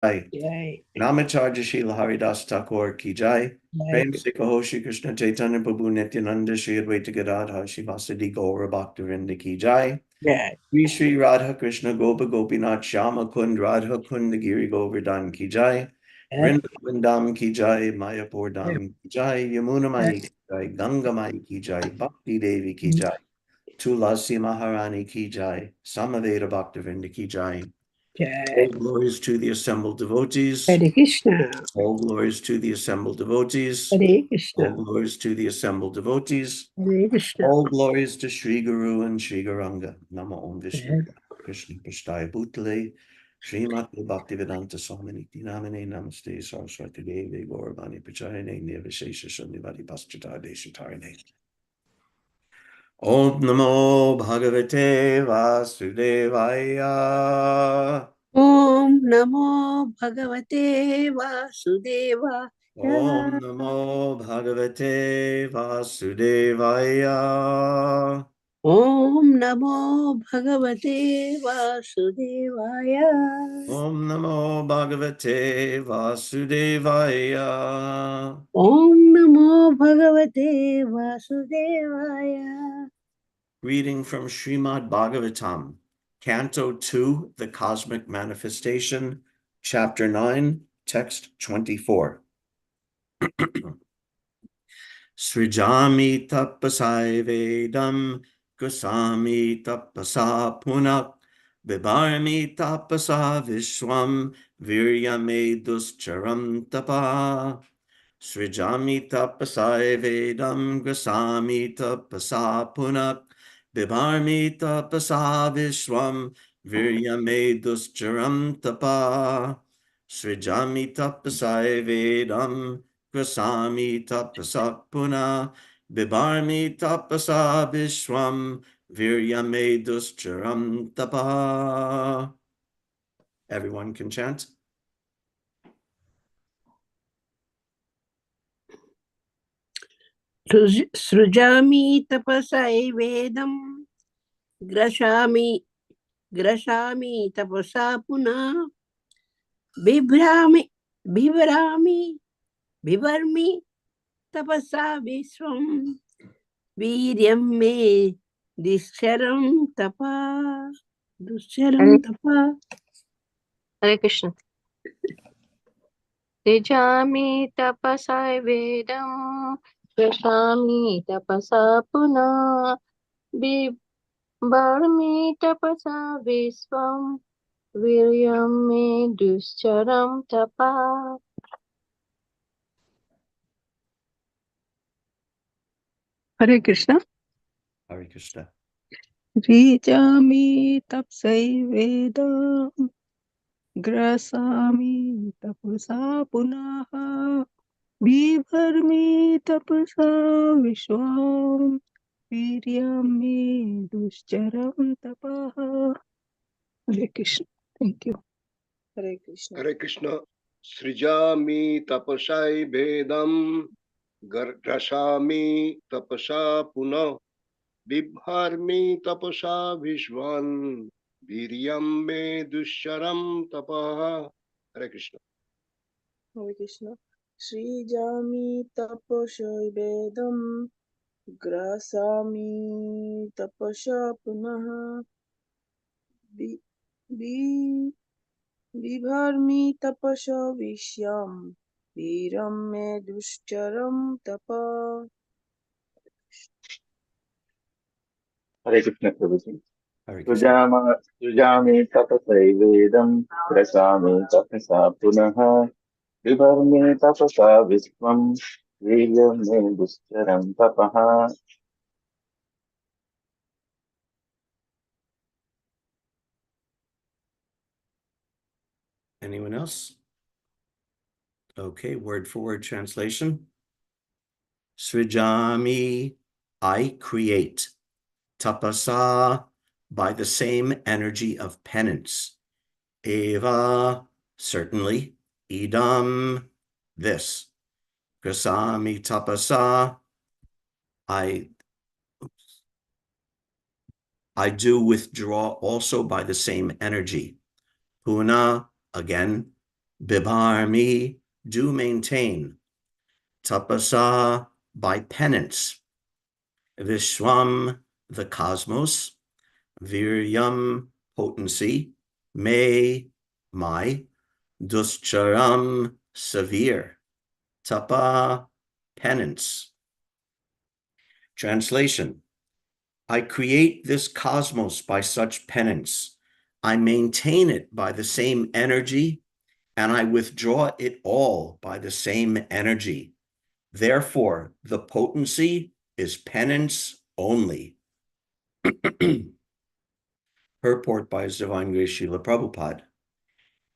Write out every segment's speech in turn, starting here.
Jai. Namacharya Srila Haridas Thakur ki jai. Prem se kaho Shri Krishna Chaitanya Prabhu Nityananda Shri Advaita Gadadhar Shivasadi Gaura Bhaktivinoda ki jai. Jai. Shri Shri Radha Krishna Gopa Gopinath Shama Kund Radha Kund Giri Govardhan ki jai. Vrindavan Dham ki jai. Mayapur Dham ki jai. Yamuna Mai ki jai. Ganga Mai ki jai. Bhakti Devi ki jai. Tulasi Maharani ki jai. Samaveda Bhaktivinoda ki jai. All glories to the assembled devotees. Hare Krishna. All glories to the assembled devotees. Hare Krishna. All glories to the assembled devotees. Hare Krishna. All glories to Sri Guru and Sri Garanga. Nama Om Vishnu Krishna Prasthaya Bhutale. Srimati Bhaktivedanta Swami Namane Namaste Saraswati Devi Gauravani Pachayane Nirvishesha Shunyavadi Paschata Deshatarane. Om Namo Bhagavate Vasudevaya. Om Namo Bhagavate Vasudevaya. Om Namo Bhagavate Vasudevaya. Om Namo Bhagavate Vasudevaya. Om Namo Bhagavate Vasudevaya. Om Namo Bhagavate Vasudevaya. Reading from Srimad Bhagavatam, Canto 2, The Cosmic Manifestation, Chapter 9, Text 24. Srijami tapasai vedam kusami tapasa punak bibarmi tapasa vishwam viryame duscharam tapa. Srijami tapasai vedam kusami tapasa punak bibarmi tapasa vishwam viryame duscharam tapa. Srijami tapasai vedam Grasami tapasa puna, bibarmi tapasa vishwam, viryame duscharam tapa. Everyone can chant. Srujami tapasai vedam grashami tapasa puna bivarmi tapasa vishwam viryam me duscharam tapa. Hare Krishna. Tejami tapasai vedam Prashami tapasa puna Bibarmi tapasa visvam Viryam me duscharam tapa. Hare Krishna. Hare Krishna. Rijami tapsai vedam grasami tapasa punaha bivarmi tapasa vishwam viryami duscharam tapaha. Hare Krishna. Thank you. Hare Krishna. Hare Krishna. Srijami tapasai vedam grashami tapasa puna bibharmi tapasa vishwan viryam me dusharam tapaha. Hare Krishna. Hare Krishna. Srijami tapasai vedam grasami tapasa punaha Vibharmi tapasya vishyam Viram me dushcharam tapa. Hare Krishna Prabhuji. Hare Krishna. Sujami tapasai vedam prasami tapasa punaha vivarme tapasa vishwam viryame duscharam tapaha. Anyone else? Okay, word for word translation. Srijami, I create. Tapasa, by the same energy of penance. Eva, certainly. Idam, this. Grasami tapasa, I do withdraw also by the same energy. Puna, again. Bibarmi, do maintain. Tapasa, by penance. Vishwam, the cosmos. Viryam, potency. Me, my. Duscharam, severe. Tapa, penance. Translation: I create this cosmos by such penance. I maintain it by the same energy, and I withdraw it all by the same energy. Therefore, the potency is penance only. Purport by His Divine Grace Srila Prabhupada.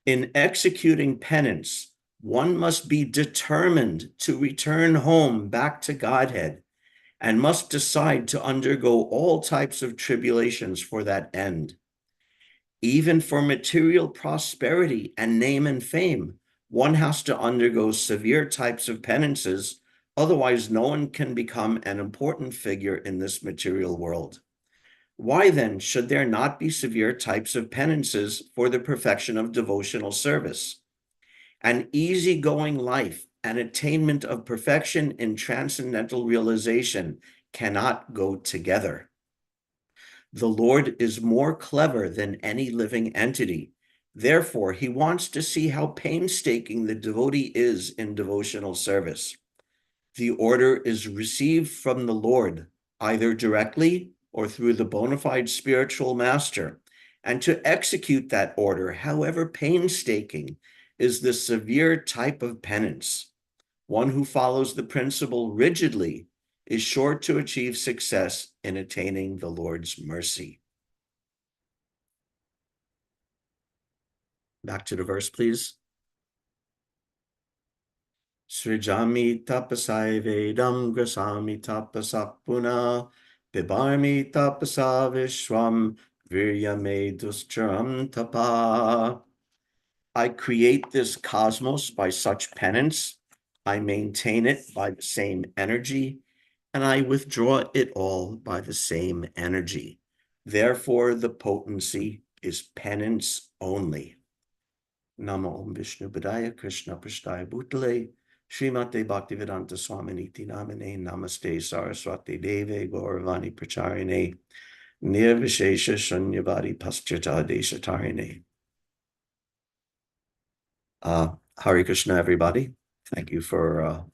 In executing penance, one must be determined to return home back to Godhead and must decide to undergo all types of tribulations for that end. Even for material prosperity and name and fame, one has to undergo severe types of penances, otherwise no one can become an important figure in this material world. Why then should there not be severe types of penances for the perfection of devotional service? An easygoing life and attainment of perfection in transcendental realization cannot go together. The Lord is more clever than any living entity. Therefore, he wants to see how painstaking the devotee is in devotional service. The order is received from the Lord, either directly or through the bona fide spiritual master. And to execute that order, however painstaking, is the severe type of penance. One who follows the principle rigidly is sure to achieve success in attaining the Lord's mercy. Back to the verse, please. Srijami tapasai vedam grasami tapasapuna bibarmi tapasa vishwam viryame duscharam tapa. I create this cosmos by such penance. I maintain it by the same energy, and I withdraw it all by the same energy. Therefore, the potency is penance only. Namo Om Vishnu Padaya Krishna Prasthaya Bhutale Srimate Bhaktivedanta Swaminiti Namane Namaste Saraswati Deve Gauravani Pracharine Nirvishesha Shunyavadi Paschata Deshatarine. Hare Krishna, everybody. Thank you for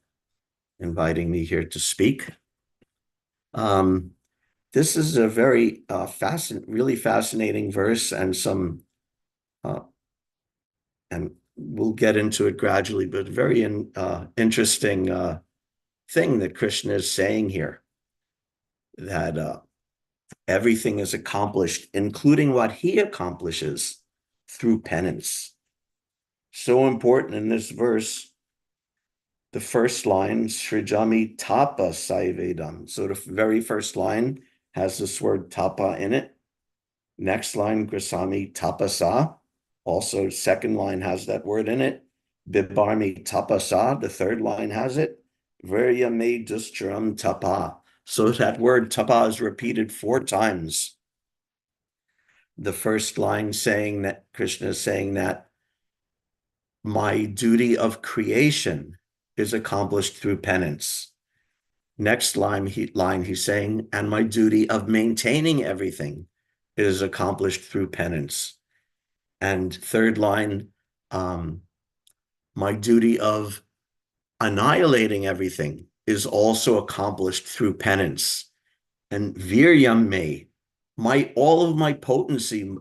inviting me here to speak. This is a very really fascinating verse, and and we'll get into it gradually, but very interesting thing that Krishna is saying here, that everything is accomplished, including what he accomplishes, through penance. So important in this verse, the first line, Srijami Tapa Saivedam. So the very first line has this word tapa in it. Next line, Grasami Tapasa. Also, second line has that word in it. Bibarmi Tapasa, the third line has it. Viryame Duscharam Tapa. So that word tapa is repeated 4 times. The first line saying that Krishna is saying that my duty of creation is accomplished through penance. Next line he's saying, and my duty of maintaining everything is accomplished through penance. And third line, my duty of annihilating everything is also accomplished through penance. And viryam me, all of my potency,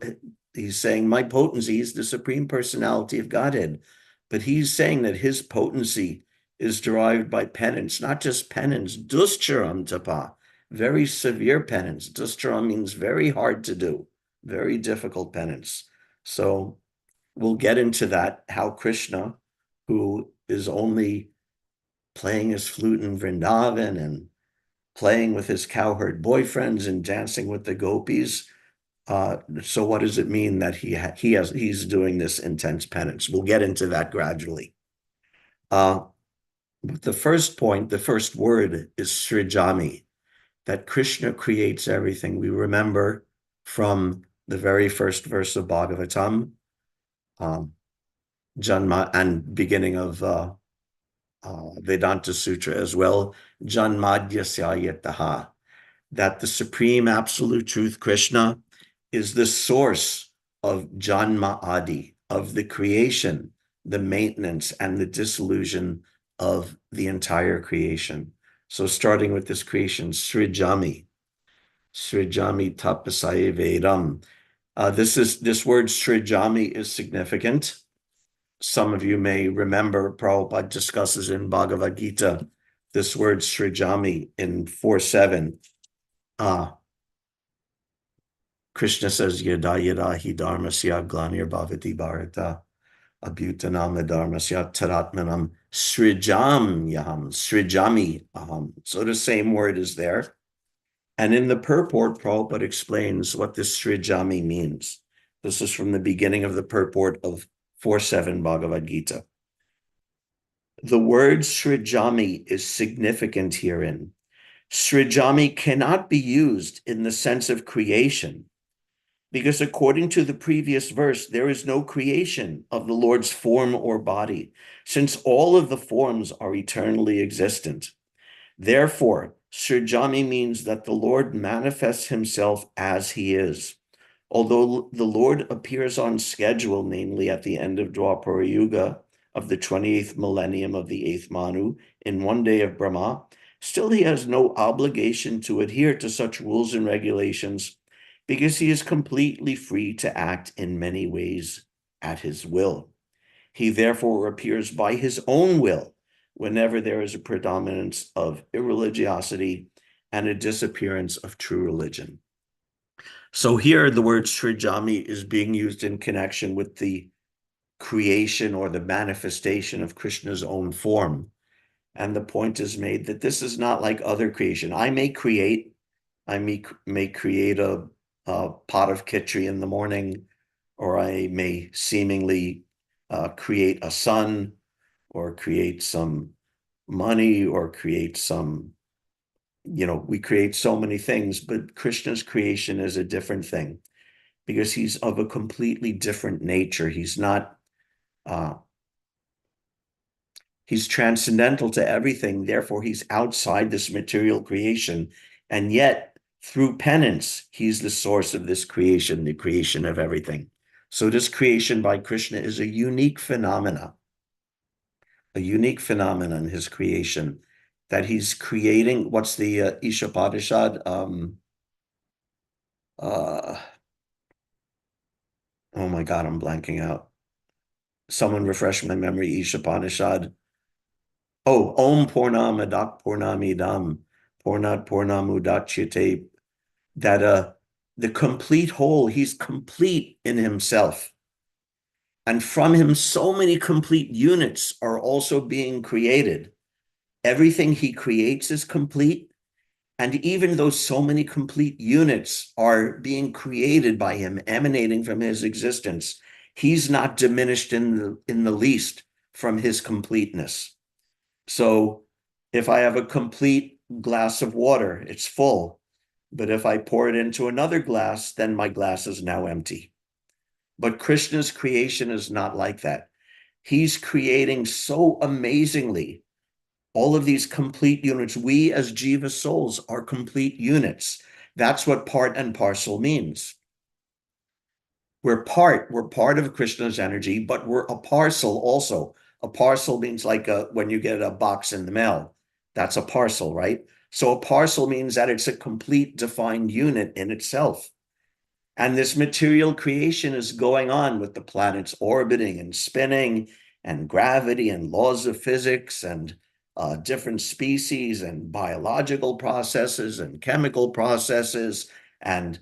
he's saying my potency is the Supreme Personality of Godhead, but he's saying that his potency is derived by penance, not just penance, duscharam tapa, very severe penance. Duscharam means very hard to do, very difficult penance. So we'll get into that, how Krishna, who is only playing his flute in Vrindavan and playing with his cowherd boyfriends and dancing with the gopis. So what does it mean that he's doing this intense penance? We'll get into that gradually. But the first point, the first word is Srijami, that Krishna creates everything. We remember from the very first verse of Bhagavatam, Janma, and beginning of Vedanta Sutra as well, Janmadhyasya yataha, that the Supreme Absolute Truth, Krishna, is the source of Janma Adi, of the creation, the maintenance, and the dissolution of the entire creation. So starting with this creation, Srijami Tapasaye Vedam. This word Srijami is significant. Some of you may remember Prabhupada discusses in Bhagavad Gita this word Srijami in 4.7. Krishna says, Yada yada hi dharmasya glanir bhavati bharata abhutanam dharmasya taratmanam srijam yaham, srijami aham. So the same word is there. And in the purport, Prabhupada explains what this srijami means. This is from the beginning of the purport of 4.7 Bhagavad Gita. The word srijami is significant herein. Srijami cannot be used in the sense of creation, because according to the previous verse, there is no creation of the Lord's form or body, since all of the forms are eternally existent. Therefore, Srijami means that the Lord manifests himself as he is. Although the Lord appears on schedule, namely at the end of Dwapara Yuga of the 28th millennium of the 8th Manu, in one day of Brahma, still he has no obligation to adhere to such rules and regulations, because he is completely free to act in many ways at his will. He therefore appears by his own will whenever there is a predominance of irreligiosity and a disappearance of true religion. So here the word Srijami is being used in connection with the creation or the manifestation of Krishna's own form. And the point is made that this is not like other creation. I may create a pot of khichdi in the morning, or I may seemingly create a sun, or create some money, or create some, we create so many things, but Krishna's creation is a different thing, because he's of a completely different nature. He's not, he's transcendental to everything. Therefore, he's outside this material creation. And yet, through penance, he's the source of this creation, the creation of everything. So this creation by Krishna is a unique phenomenon, in his creation, that he's creating. What's the Ishopanishad? Oh my God, I'm blanking out. Someone refresh my memory. Ishopanishad. Oh, Om Purnamadak Purnamidam Purnat Purnamudachyate. That the complete whole, he's complete in himself. And from him, so many complete units are also being created. Everything he creates is complete. And even though so many complete units are being created by him, emanating from his existence, he's not diminished in the least from his completeness. So if I have a complete glass of water, it's full. But if I pour it into another glass, then my glass is now empty. But Krishna's creation is not like that. He's creating so amazingly all of these complete units. We as Jiva souls are complete units. That's what part and parcel means. We're part of Krishna's energy, but we're a parcel also. A parcel means like when you get a box in the mail, that's a parcel, right? So a parcel means that it's a complete defined unit in itself. And this material creation is going on with the planets orbiting and spinning, and gravity and laws of physics, and different species and biological processes and chemical processes and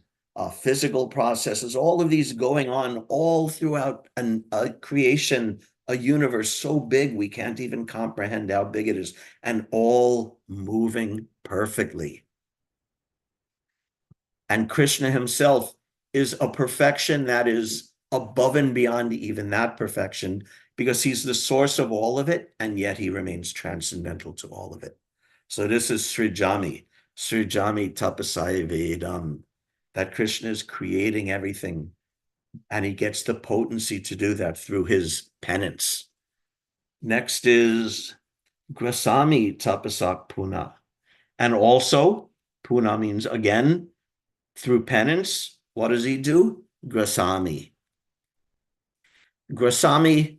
physical processes, all of these going on all throughout a creation, a universe so big we can't even comprehend how big it is, and all moving perfectly. And Krishna himself is a perfection that is above and beyond even that perfection, because he's the source of all of it, and yet he remains transcendental to all of it. So this is Srijami Tapasaya Vedam, that Krishna is creating everything And he gets the potency to do that through his penance. Next is Grasami Tapasak Puna. And also, Puna means again, through penance, what does he do? Grasami. Grasami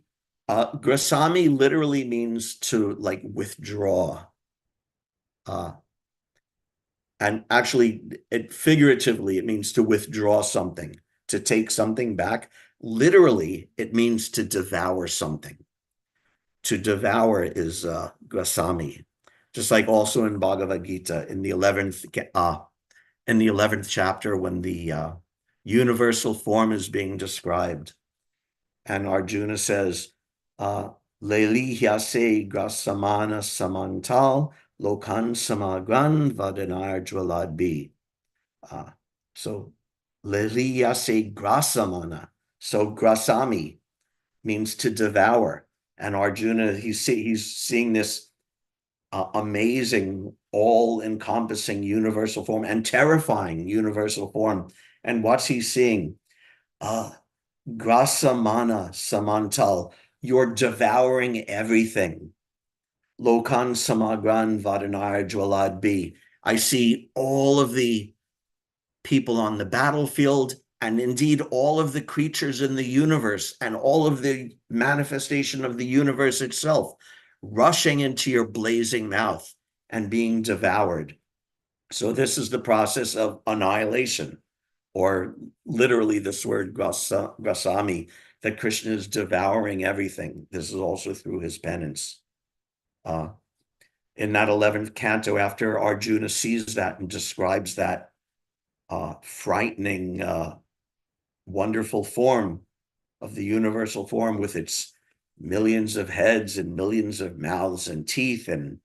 literally means to like withdraw. And actually, figuratively, it means to withdraw something, to take something back. Literally, it means to devour something. To devour is grasami. Just like also in Bhagavad Gita, in the 11th chapter, when the universal form is being described, and Arjuna says, Leli hyase grasamana samantal lokan samagran vadanar jwaladbi. So Leli hyase grasamana. So grasami means to devour. And Arjuna, he's seeing this amazing, all-encompassing universal form and terrifying universal form. And what's he seeing? Grasamana samantal, you're devouring everything. Lokan samagran vadanar jwalad bi. I see all of the people on the battlefield, and indeed all of the creatures in the universe and all of the manifestation of the universe itself rushing into your blazing mouth and being devoured. So this is the process of annihilation, or literally this word grasami, that Krishna is devouring everything. This is also through his penance. In that 11th canto, after Arjuna sees that and describes that frightening, wonderful form of the universal form with its millions of heads and millions of mouths and teeth, and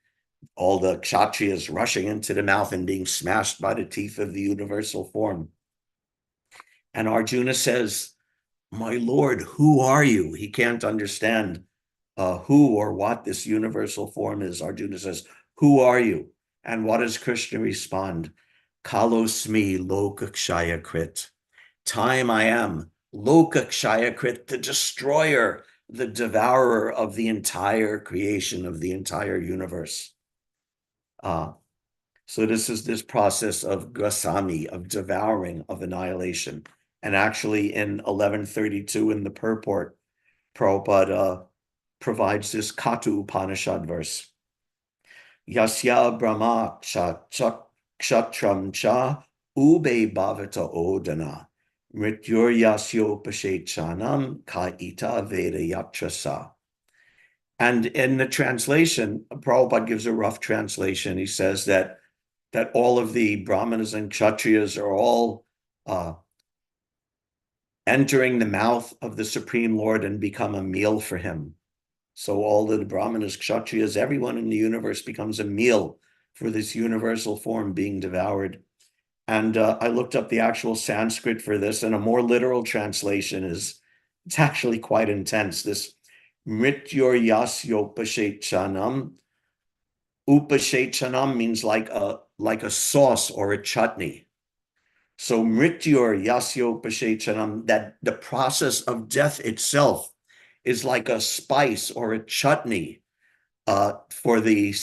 all the kshatriyas rushing into the mouth and being smashed by the teeth of the universal form. And Arjuna says, my Lord, who are you? He can't understand who or what this universal form is. Arjuna says, who are you? And what does Krishna respond? Kalosmi lokakshaya krit. Time I am, lokakshaya krit, the destroyer, the devourer of the entire creation, of the entire universe. So this is this process of grasami, of devouring, of annihilation. And actually in 1132 in the purport, Prabhupada provides this Katu Upanishad verse. Yasya Brahma kshatram cha ube bhavata odana mrityur yasyo pashetchanam ka ita veda yatrasa. And in the translation, Prabhupada gives a rough translation. He says that all of the Brahmanas and Kshatriyas are all entering the mouth of the Supreme Lord and become a meal for him. So all the Brahmanas, Kshatriyas, everyone in the universe becomes a meal for this universal form being devoured. And I looked up the actual Sanskrit for this, and a more literal translation is, it's actually quite intense. This mrityur yasyo pashetchanam. Upashetchanam means like a sauce or a chutney. So mrityur yasyo pashetchanam, that the process of death itself is like a spice or a chutney for the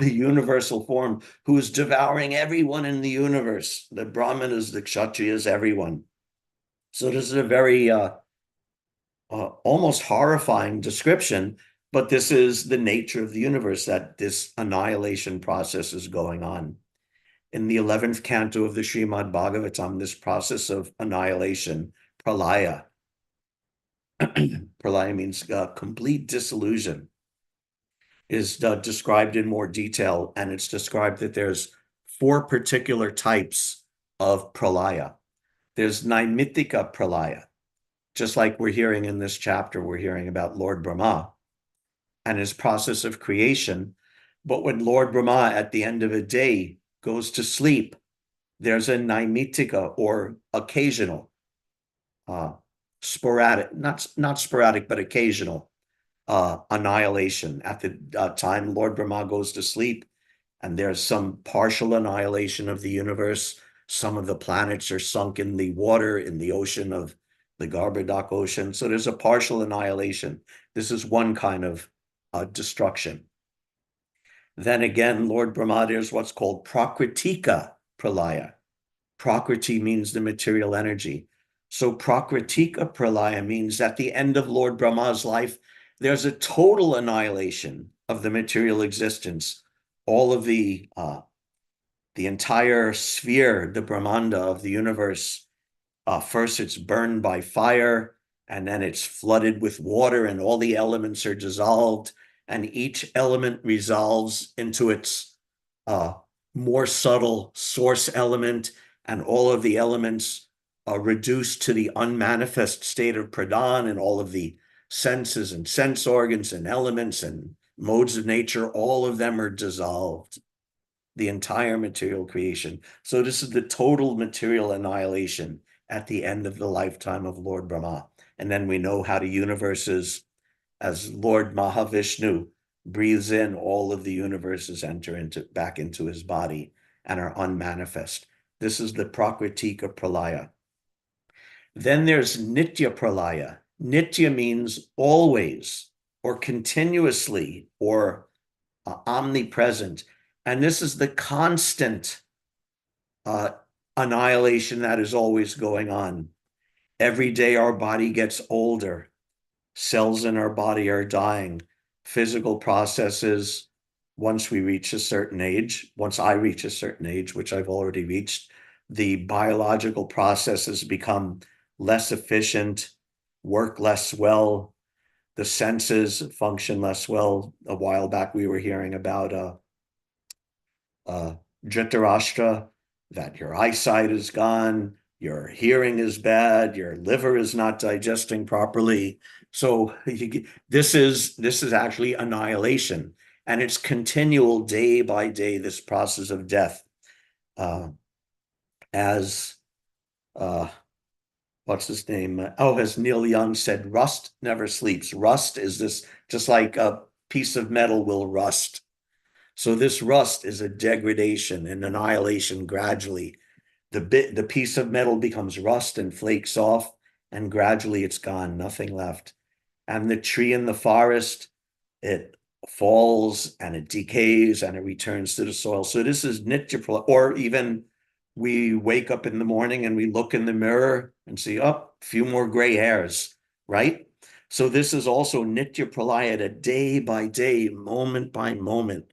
universal form, who is devouring everyone in the universe, the Brahmanas, the Kshatriyas, everyone. So this is a very almost horrifying description, but this is the nature of the universe, that this annihilation process is going on. In the 11th canto of the Srimad Bhagavatam, this process of annihilation, pralaya. Pralaya means complete dissolution, is described in more detail, and it's described that there's 4 particular types of pralaya. There's naimitika pralaya, just like we're hearing in this chapter, we're hearing about Lord Brahma and his process of creation. But when Lord Brahma at the end of a day goes to sleep, there's a naimitika, or occasional, sporadic, not sporadic, but occasional annihilation. At the time Lord Brahma goes to sleep, and there's some partial annihilation of the universe. Some of the planets are sunk in the water, in the ocean of the Garbardak Ocean. So there's a partial annihilation. This is one kind of destruction. Then again, Lord Brahma, there's what's called Prakritika Pralaya. Prakriti means the material energy. So Prakritika Pralaya means at the end of Lord Brahma's life, there's a total annihilation of the material existence. All of the entire sphere, the Brahmanda of the universe, first it's burned by fire, and then it's flooded with water, and all the elements are dissolved, and each element resolves into its more subtle source element, and all of the elements are reduced to the unmanifest state of pradhan, and all of the senses and sense organs and elements and modes of nature, all of them are dissolved, the entire material creation. So this is the total material annihilation at the end of the lifetime of Lord Brahma. And then we know how the universes, as Lord Mahavishnu breathes in, all of the universes enter back into his body and are unmanifest. This is the Prakritika Pralaya. Then there's Nitya Pralaya. Nitya means always or continuously or omnipresent. And this is the constant annihilation that is always going on. Every day our body gets older. Cells in our body are dying. Physical processes, once we reach a certain age, once I reach a certain age, which I've already reached, the biological processes become less efficient, work less well. The senses function less well. A while back, we were hearing about Dhritarashtra, that your eyesight is gone, your hearing is bad, your liver is not digesting properly. So this is actually annihilation, and it's continual day by day, this process of death. As what's his name? As Neil Young said, rust never sleeps. Rust is this, just like a piece of metal will rust. So this rust is a degradation and annihilation gradually. The piece of metal becomes rust and flakes off, and gradually it's gone, nothing left. And the tree in the forest, it falls and it decays and it returns to the soil. So this is nitya, or even we wake up in the morning and we look in the mirror and see, a few more gray hairs, right? So this is also nitya pralaya, day by day, moment by moment.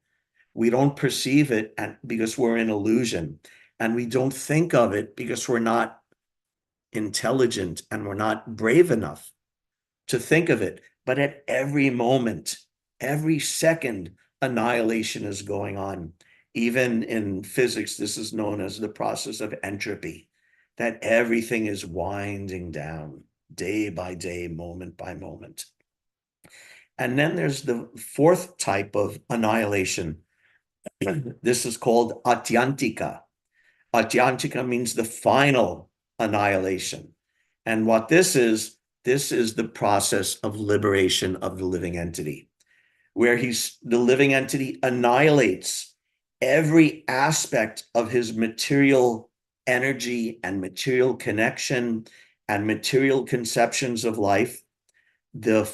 We don't perceive it because we're in illusion, and we don't think of it because we're not intelligent and we're not brave enough to think of it. But at every moment, every second, annihilation is going on. Even in physics, this is known as the process of entropy, that everything is winding down day by day, moment by moment. And then there's the fourth type of annihilation. This is called atyantika. Atyantika means the final annihilation. And what this is the process of liberation of the living entity, where the living entity annihilates every aspect of his material energy and material connection and material conceptions of life. The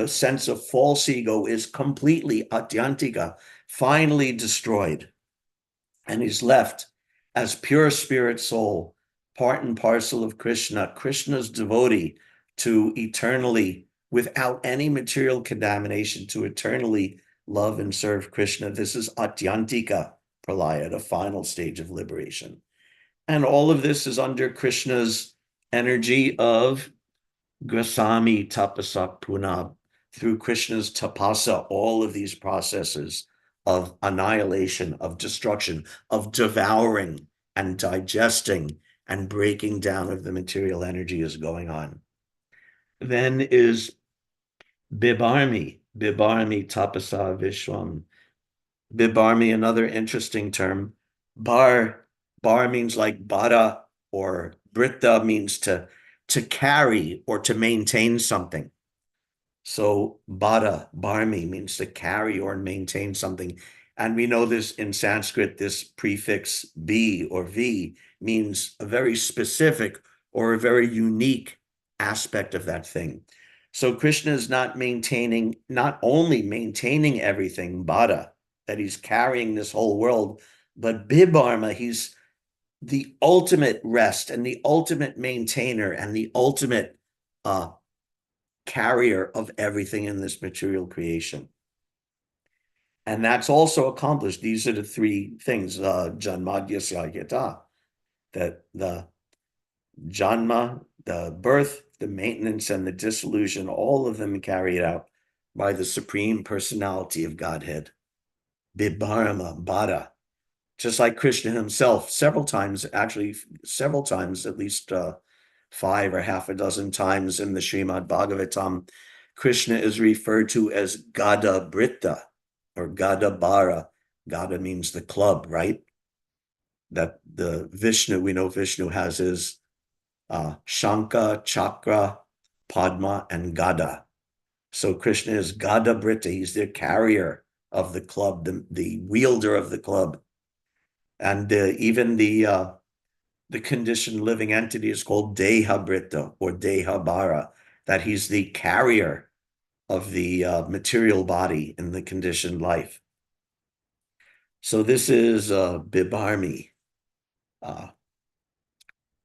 sense of false ego is completely atyantika, finally destroyed, and he's left as pure spirit soul, part and parcel of Krishna, Krishna's devotee, to eternally, without any material contamination, to eternally love and serve Krishna. This is atyantika pralaya, the final stage of liberation. And all of this is under Krishna's energy of Grasami tapasa puna. Through Krishna's tapasa, all of these processes of annihilation, of destruction, of devouring and digesting and breaking down of the material energy is going on. Then is Bibarmi tapasa vishwam. Bibarmi, another interesting term. Bar means like bada, or britta means to carry or to maintain something. So barmi means to carry or maintain something. And we know this in Sanskrit, this prefix B or V means a very specific or a very unique aspect of that thing. So Krishna is not only maintaining everything, Bada, that he's carrying this whole world, but Bibharma, he's the ultimate rest and the ultimate maintainer and the ultimate carrier of everything in this material creation. And that's also accomplished. These are the three things, Janmadhyasya Yata, that the Janma, the birth, the maintenance, and the dissolution, all of them carried out by the Supreme Personality of Godhead, Bibharma, Bada. Just like Krishna himself, several times, at least 5 or half a dozen times in the Srimad Bhagavatam, Krishna is referred to as Gada Britta or Gada Bara. Gada means the club, right? That the Vishnu, we know Vishnu has his Shankha, Chakra, Padma, and Gada. So Krishna is Gada Britta. He's the carrier of the club, the wielder of the club. And even the conditioned living entity is called Deha Britta or Deha Bara, that he's the carrier of the material body in the conditioned life. So this is Bibharmi,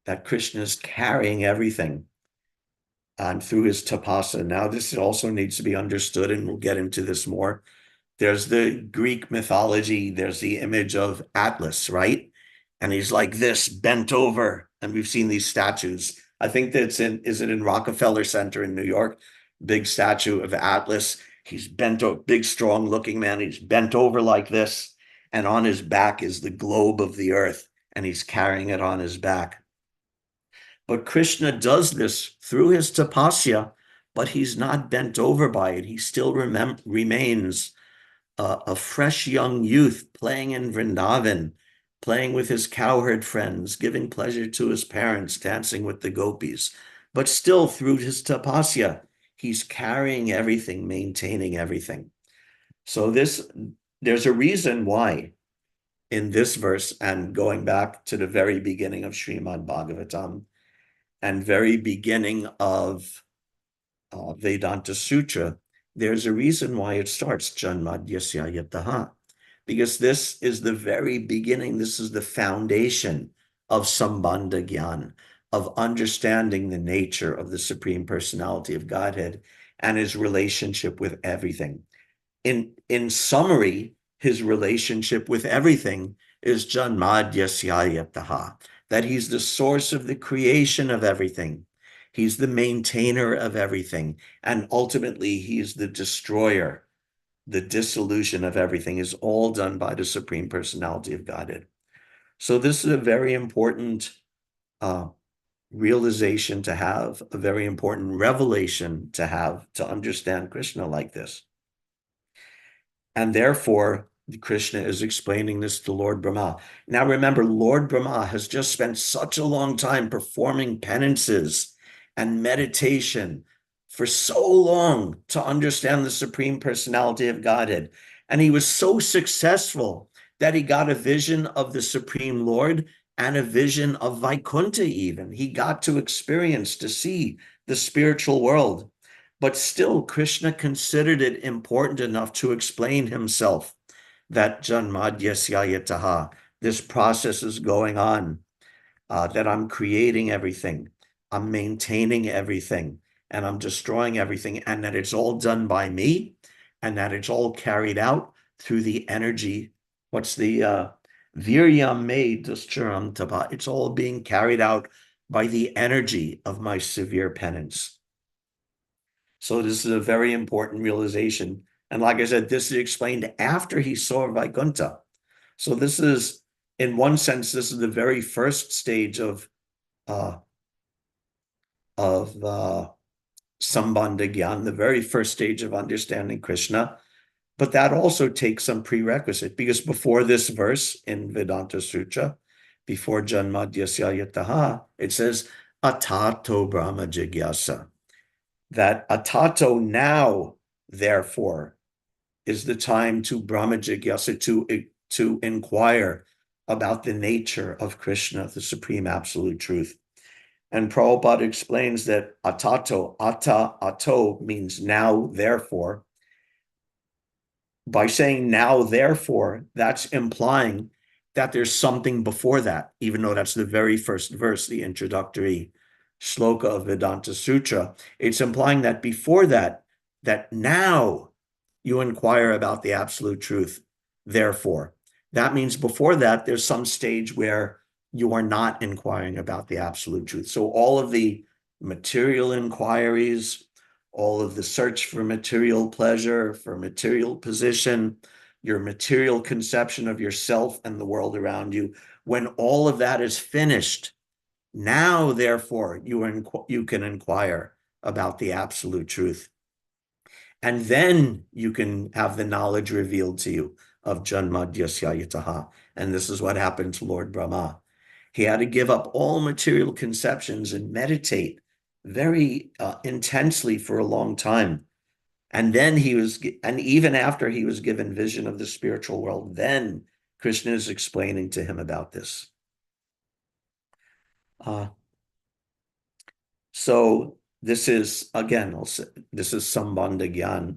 that Krishna is carrying everything through his tapasa. Now this also needs to be understood, and we'll get into this more. There's the Greek mythology, there's the image of Atlas, right? And he's like this, bent over, and we've seen these statues. I think that's is it in Rockefeller Center in New York? Big statue of Atlas. He's bent over, big, strong looking man. He's bent over like this, and on his back is the globe of the earth, and he's carrying it on his back. But Krishna does this through his tapasya, but he's not bent over by it. He still remains a fresh young youth playing in Vrindavan, playing with his cowherd friends, giving pleasure to his parents, dancing with the gopis. But still, through his tapasya, he's carrying everything, maintaining everything. So there's a reason why in this verse, and going back to the very beginning of Srimad Bhagavatam, and very beginning of Vedanta Sutra, there's a reason why it starts Janmadhyasya Yataha, because this is the very beginning, this is the foundation of Sambandha Gyan, of understanding the nature of the Supreme Personality of Godhead and his relationship with everything. In summary, his relationship with everything is Janmadhyasya Yataha, that he's the source of the creation of everything. He's the maintainer of everything. And ultimately, he's the destroyer. The dissolution of everything is all done by the Supreme Personality of Godhead. So this is a very important realization to have, a very important revelation to have, to understand Krishna like this. And therefore, Krishna is explaining this to Lord Brahma. Now remember, Lord Brahma has just spent such a long time performing penances and meditation for so long to understand the Supreme Personality of Godhead. And he was so successful that he got a vision of the Supreme Lord and a vision of Vaikuntha even. He got to experience, to see the spiritual world. But still, Krishna considered it important enough to explain himself that Janmadhyasya Yataha, this process is going on, that I'm creating everything, I'm maintaining everything, and I'm destroying everything, and that it's all done by me, and that it's all carried out through the energy. What's the Viryam me duscharam tapa? It's all being carried out by the energy of my severe penance. So this is a very important realization. And like I said, this is explained after he saw Vaikuntha. So this is, in one sense, this is the very first stage of Sambandha Gyan, the very first stage of understanding Krishna. But that also takes some prerequisite, because before this verse in Vedanta Sutra, before Janmadhyasya Yataha, it says, Atato Brahma Jigyasa. That atato now, therefore, is the time to Brahma Jigyasa, to inquire about the nature of Krishna, the Supreme Absolute Truth. And Prabhupada explains that atato, ata, ato means now, therefore. By saying now, therefore, that's implying that there's something before that, even though that's the very first verse, the introductory shloka of Vedanta Sutra. It's implying that before that, that now you inquire about the absolute truth. Therefore, that means before that, there's some stage where you are not inquiring about the absolute truth. So all of the material inquiries, all of the search for material pleasure, for material position, your material conception of yourself and the world around you, when all of that is finished, now, therefore, you can inquire about the absolute truth. And then you can have the knowledge revealed to you of Janmadhyasya Yataha. And this is what happened to Lord Brahma. He had to give up all material conceptions and meditate very intensely for a long time. And then and even after he was given vision of the spiritual world, then Krishna is explaining to him about this. So this is, again, this is Sambandha Gyan.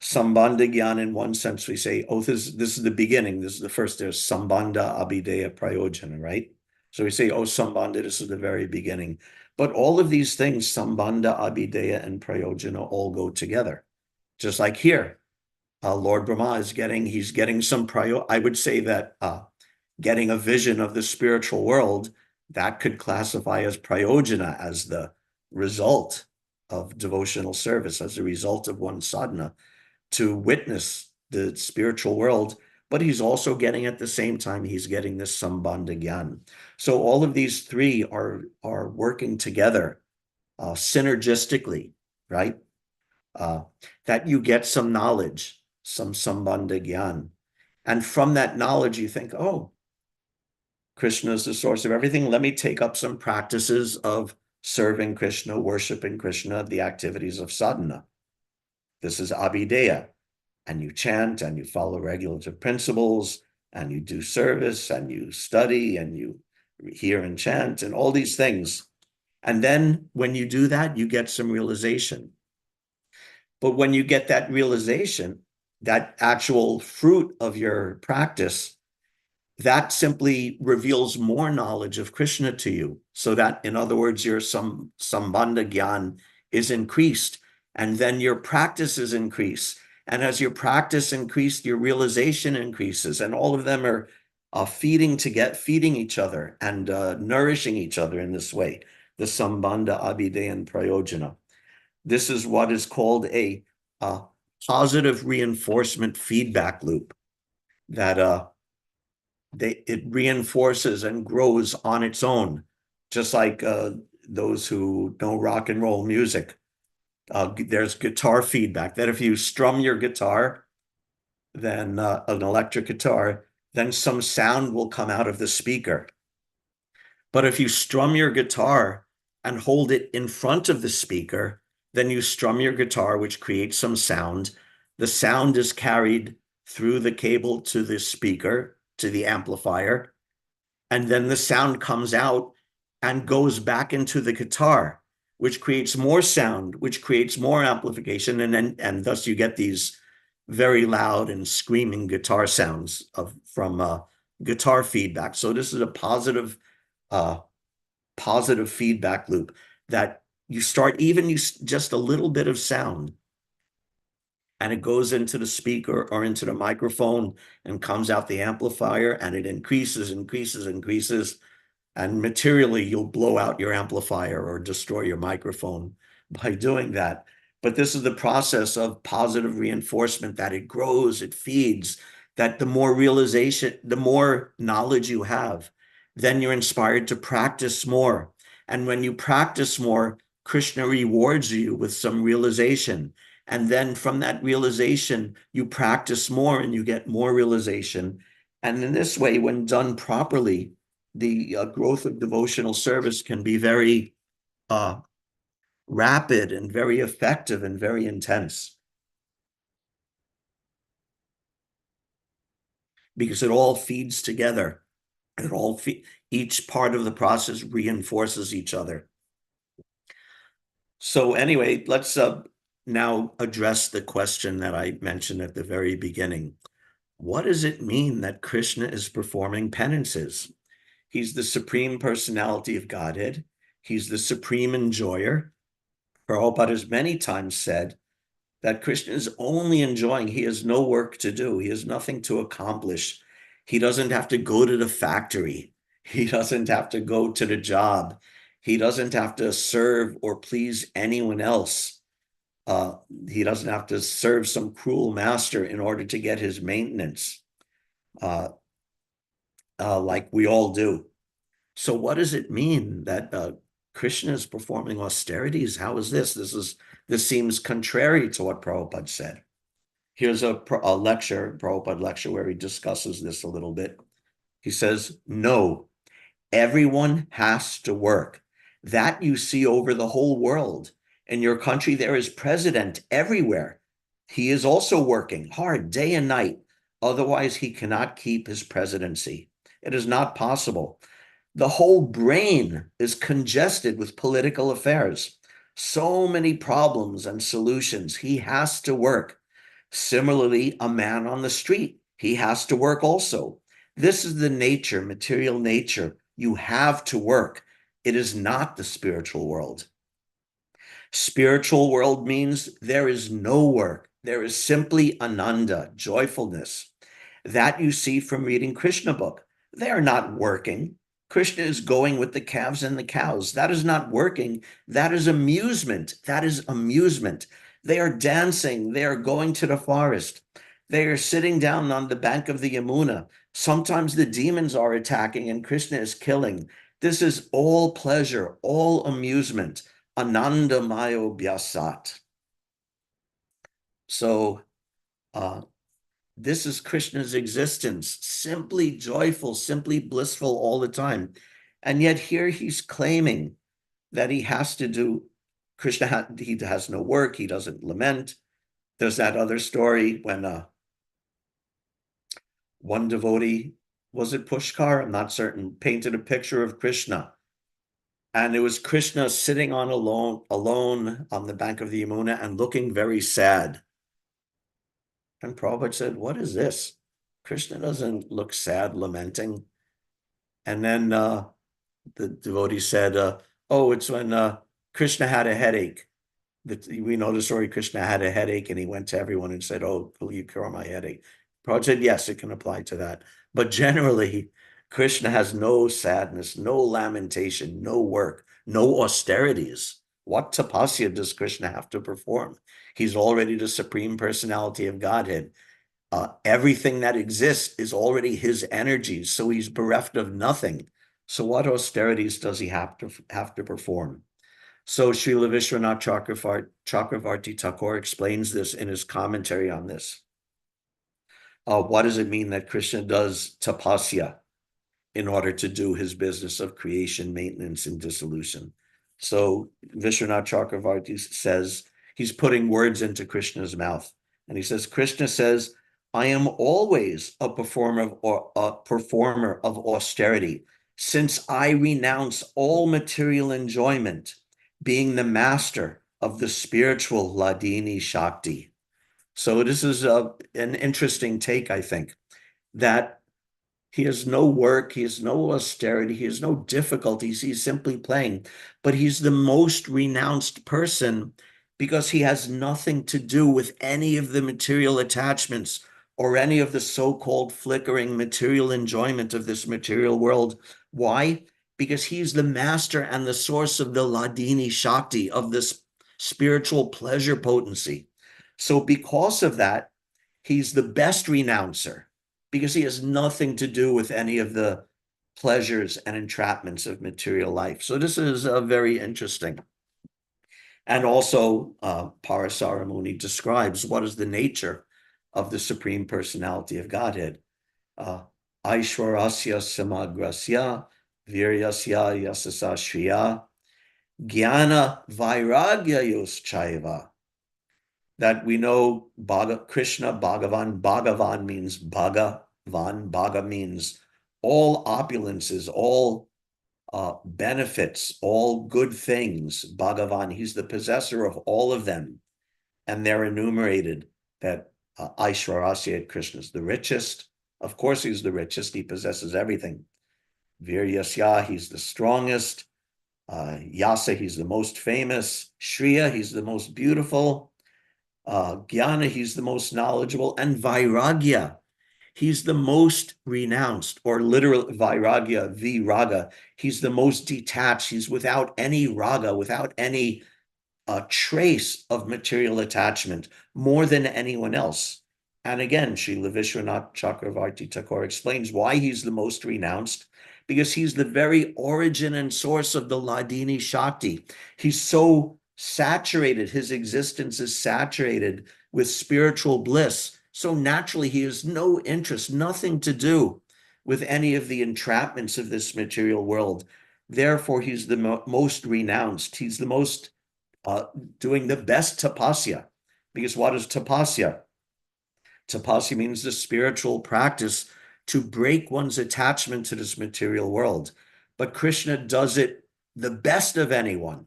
Sambandha Gyan, in one sense, we say, oh, this is the beginning. This is the first. There's Sambandha, Abhideya, Prayojana, right? So we say, oh, Sambandha, this is the very beginning. But all of these things, Sambandha, Abhideya, and Prayojana, all go together. Just like here, Lord Brahma is getting some I would say that getting a vision of the spiritual world, that could classify as prayojana, as the result of devotional service, as a result of one's sadhana, to witness the spiritual world. But he's also getting, at the same time, he's getting this sambandha gyan. So all of these three are working together synergistically, right? That you get some knowledge, some sambandha gyan. And from that knowledge, you think, oh, Krishna is the source of everything. Let me take up some practices of serving Krishna, worshiping Krishna, the activities of sadhana. This is abhideya. And you chant and you follow regulative principles and you do service and you study and you hear and chant and all these things. And then when you do that, you get some realization. But when you get that realization, that actual fruit of your practice, that simply reveals more knowledge of Krishna to you. So that, in other words, your sambandha gyan is increased, and then your practice is increased. And as your practice increased, your realization increases, and all of them are feeding each other and nourishing each other in this way. The sambandha, abhideya, and prayojana. This is what is called a positive reinforcement feedback loop, that it reinforces and grows on its own, just like those who know rock and roll music. There's guitar feedback, that if you strum your guitar, then an electric guitar, then some sound will come out of the speaker. But if you strum your guitar and hold it in front of the speaker, then you strum your guitar, which creates some sound. The sound is carried through the cable to the speaker, to the amplifier, and then the sound comes out and goes back into the guitar, which creates more sound, which creates more amplification, and thus you get these very loud and screaming guitar sounds from guitar feedback. So this is a positive feedback loop, that you start, even just a little bit of sound, and it goes into the speaker or into the microphone and comes out the amplifier, and it increases. And materially, you'll blow out your amplifier or destroy your microphone by doing that. But this is the process of positive reinforcement, that it grows, it feeds, that the more realization, the more knowledge you have, then you're inspired to practice more. And when you practice more, Krishna rewards you with some realization. And then from that realization, you practice more and you get more realization. And in this way, when done properly, the growth of devotional service can be very rapid and very effective and very intense, because it all feeds together. Each part of the process reinforces each other. So anyway, let's now address the question that I mentioned at the very beginning. What does it mean that Krishna is performing penances? He's the supreme personality of Godhead. He's the supreme enjoyer. Prabhupada has many times said that Krishna is only enjoying. He has no work to do. He has nothing to accomplish. He doesn't have to go to the factory. He doesn't have to go to the job. He doesn't have to serve or please anyone else. He doesn't have to serve some cruel master in order to get his maintenance, like we all do. So what does it mean that Krishna is performing austerities? How is this? This seems contrary to what Prabhupada said. Here's a lecture, Prabhupada lecture, where he discusses this a little bit. He says, no, everyone has to work. That you see over the whole world. In your country, there is president everywhere. He is also working hard day and night. Otherwise, he cannot keep his presidency. It is not possible. The whole brain is congested with political affairs. So many problems and solutions. He has to work. Similarly, a man on the street, he has to work also. This is the nature, material nature. You have to work. It is not the spiritual world. Spiritual world means there is no work. There is simply ananda, joyfulness. That you see from reading Krishna book. They are not working. Krishna is going with the calves and the cows. That is not working. That is amusement. That is amusement. They are dancing. They are going to the forest. They are sitting down on the bank of the Yamuna. Sometimes the demons are attacking and Krishna is killing. This is all pleasure, all amusement. Ananda Mayo Vyasat. So this is Krishna's existence, simply joyful, simply blissful all the time. And yet here he's claiming that he has to do, he has no work, he doesn't lament. There's that other story when one devotee, was it Pushkar? I'm not certain, painted a picture of Krishna. And it was Krishna sitting on alone on the bank of the Yamuna and looking very sad. And Prabhupada said, what is this? Krishna doesn't look sad, lamenting. And then the devotee said, oh, it's when Krishna had a headache. We know the story, Krishna had a headache and he went to everyone and said, oh, will you cure my headache? Prabhupada said, yes, it can apply to that. But generally, Krishna has no sadness, no lamentation, no work, no austerities. What tapasya does Krishna have to perform? He's already the supreme personality of Godhead. Everything that exists is already his energies, so he's bereft of nothing. So what austerities does he have to perform? So Srila Vishwanath Chakravarti Thakur explains this in his commentary on this. What does it mean that Krishna does tapasya in order to do his business of creation, maintenance, and dissolution? So Vishwanath Chakravarti says he's putting words into Krishna's mouth. And he says, Krishna says, I am always a performer of austerity, since I renounce all material enjoyment, being the master of the spiritual Ladini Shakti. So this is an interesting take, I think, that he has no work, he has no austerity, he has no difficulties, he's simply playing. But he's the most renounced person because he has nothing to do with any of the material attachments or any of the so-called flickering material enjoyment of this material world. Why? Because he's the master and the source of the Ladini Shakti, of this spiritual pleasure potency. So because of that, he's the best renouncer, because he has nothing to do with any of the pleasures and entrapments of material life. So this is very interesting. And also, Parasara Muni describes what is the nature of the Supreme Personality of Godhead. Aishwarasya samagrasya viryasya yasasa shriya jnana vairagya yoschaiva. That we know Krishna, Bhagavan means Bhagavan, Bhaga means all opulences, all benefits, all good things, Bhagavan, he's the possessor of all of them. And they're enumerated that Aishwarasya, Krishna is the richest. Of course, he's the richest. He possesses everything. Viryasya, he's the strongest. Yasa, he's the most famous. Shriya, he's the most beautiful. Jnana, he's the most knowledgeable. And Vairagya, he's the most renounced, or literal Vairagya, Viraga. He's the most detached. He's without any raga, without any trace of material attachment, more than anyone else. And again, Srila Vishwanath Chakravarti Thakur explains why he's the most renounced, because he's the very origin and source of the Ladini Shakti. He's so saturated, his existence is saturated with spiritual bliss. So naturally, he has no interest, nothing to do with any of the entrapments of this material world. Therefore, he's the most renounced. He's the most doing the best tapasya. Because what is tapasya? Tapasya means the spiritual practice to break one's attachment to this material world. But Krishna does it the best of anyone.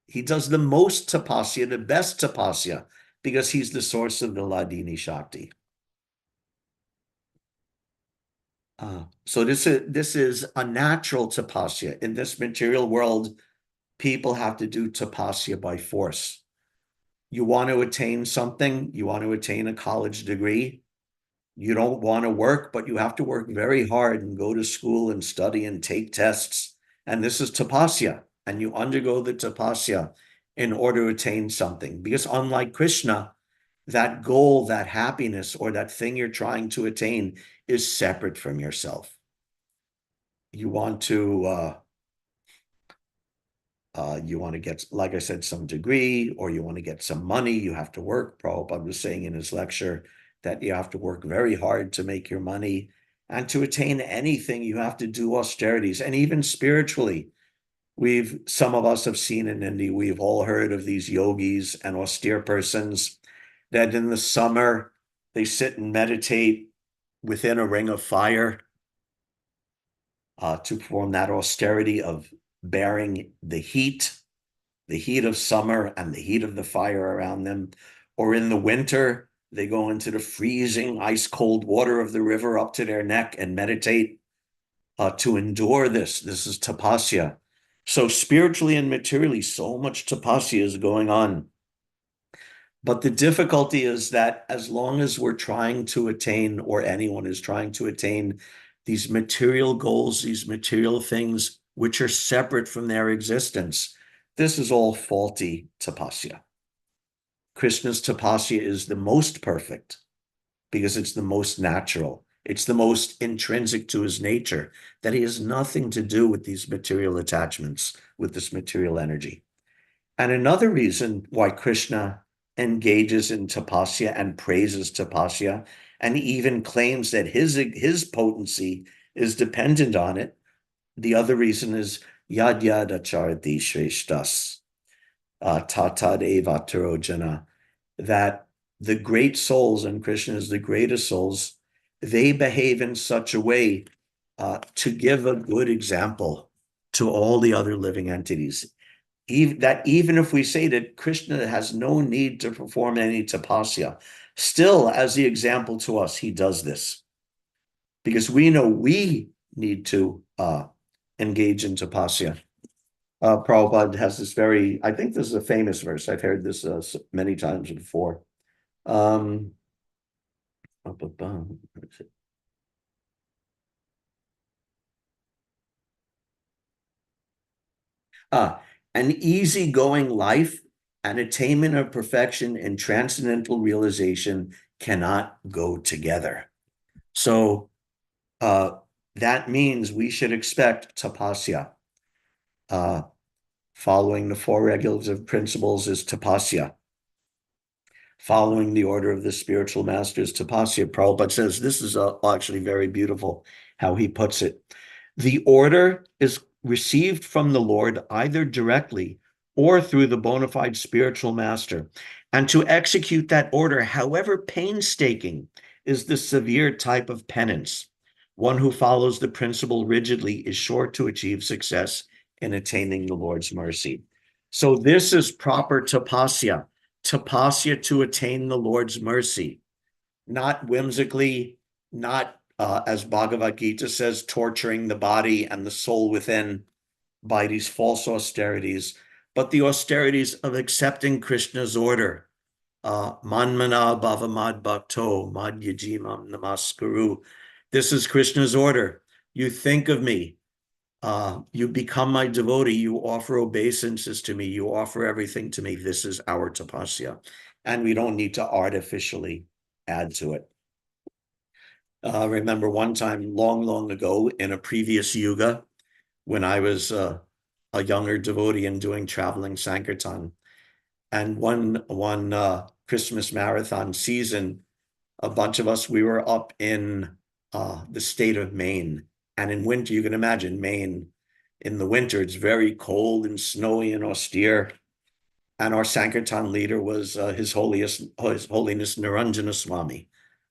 He does the most tapasya, the best tapasya, because he's the source of the Ladini Shakti. So this is a natural tapasya. In this material world, people have to do tapasya by force. You want to attain something, you want to attain a college degree, you don't want to work, but you have to work very hard and go to school and study and take tests. And this is tapasya, and you undergo the tapasya in order to attain something. Because unlike Krishna, that goal, that happiness, or that thing you're trying to attain is separate from yourself. You want to get, like I said, some degree, or you want to get some money, you have to work. Prabhupada was saying in his lecture that you have to work very hard to make your money. And to attain anything, you have to do austerities. And even spiritually, some of us have seen in India, we've all heard of these yogis and austere persons that in the summer, they sit and meditate within a ring of fire to perform that austerity of bearing the heat of summer and the heat of the fire around them. Or in the winter, they go into the freezing, ice cold water of the river up to their neck and meditate to endure this. This is tapasya. So spiritually and materially, so much tapasya is going on. But the difficulty is that as long as we're trying to attain, or anyone is trying to attain, these material goals, these material things, which are separate from their existence, this is all faulty tapasya. Krishna's tapasya is the most perfect because it's the most natural. It's the most intrinsic to his nature, that he has nothing to do with these material attachments, with this material energy. And another reason why Krishna engages in tapasya and praises tapasya, and even claims that his potency is dependent on it, the other reason is yad yad acharati shreshtas, tatad evataro jana, that the great souls, and Krishna is the greatest souls, they behave in such a way to give a good example to all the other living entities. Even if we say that Krishna has no need to perform any tapasya, still, as the example to us, he does this. Because we know we need to engage in tapasya. Prabhupada has this I think this is a famous verse. I've heard this many times before. An easygoing life and attainment of perfection and transcendental realization cannot go together. So that means we should expect tapasya. Following the four regulative principles is tapasya. Following the order of the spiritual masters, tapasya. Prabhupada says, this is actually very beautiful how he puts it. The order is received from the Lord either directly or through the bona fide spiritual master. And to execute that order, however painstaking, is the severe type of penance. One who follows the principle rigidly is sure to achieve success in attaining the Lord's mercy. So this is proper tapasya to attain the Lord's mercy, not whimsically, not as Bhagavad Gita says, torturing the body and the soul within by these false austerities, but the austerities of accepting Krishna's order. Manmana bhavamad bhakto mad yajimam namaskaru. This is Krishna's order. You think of me. You become my devotee. You offer obeisances to me. You offer everything to me. This is our tapasya. And we don't need to artificially add to it. Remember one time long, long ago in a previous yuga, when I was a younger devotee and doing traveling Sankirtan, and one Christmas marathon season, a bunch of us, we were up in the state of Maine. And in winter, you can imagine Maine, in the winter, it's very cold and snowy and austere. And our Sankirtan leader was His Holiness Niranjana Swami,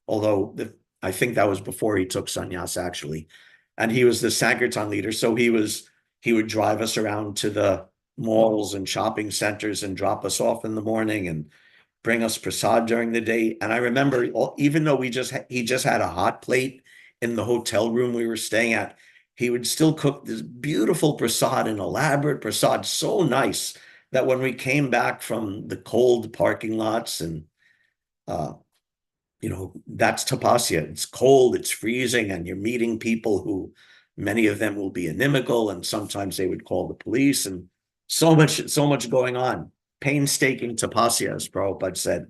although I think that was before he took sannyas, actually. And he was the Sankirtan leader, so he would drive us around to the malls and shopping centers and drop us off in the morning and bring us prasad during the day. And I remember, even though he just had a hot plate in the hotel room we were staying at, he would still cook this beautiful prasad, an elaborate prasad, so nice that when we came back from the cold parking lots and, that's tapasya. It's cold, it's freezing, and you're meeting people who, many of them will be inimical, and sometimes they would call the police, and so much going on. Painstaking tapasya, as Prabhupada said.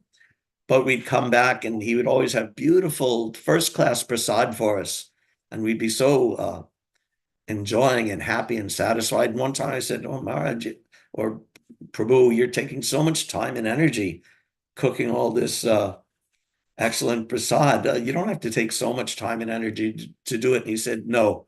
But we'd come back and he would always have beautiful first-class prasad for us. And we'd be so enjoying and happy and satisfied. And one time I said, "Oh, Maharaj, or Prabhu, you're taking so much time and energy cooking all this excellent prasad. You don't have to take so much time and energy to do it." And he said, "No,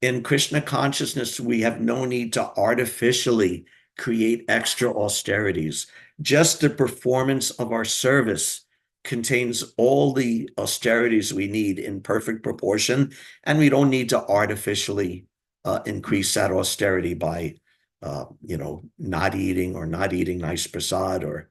in Krishna consciousness, we have no need to artificially create extra austerities. Just the performance of our service contains all the austerities we need in perfect proportion, and we don't need to artificially increase that austerity by, not eating nice prasad or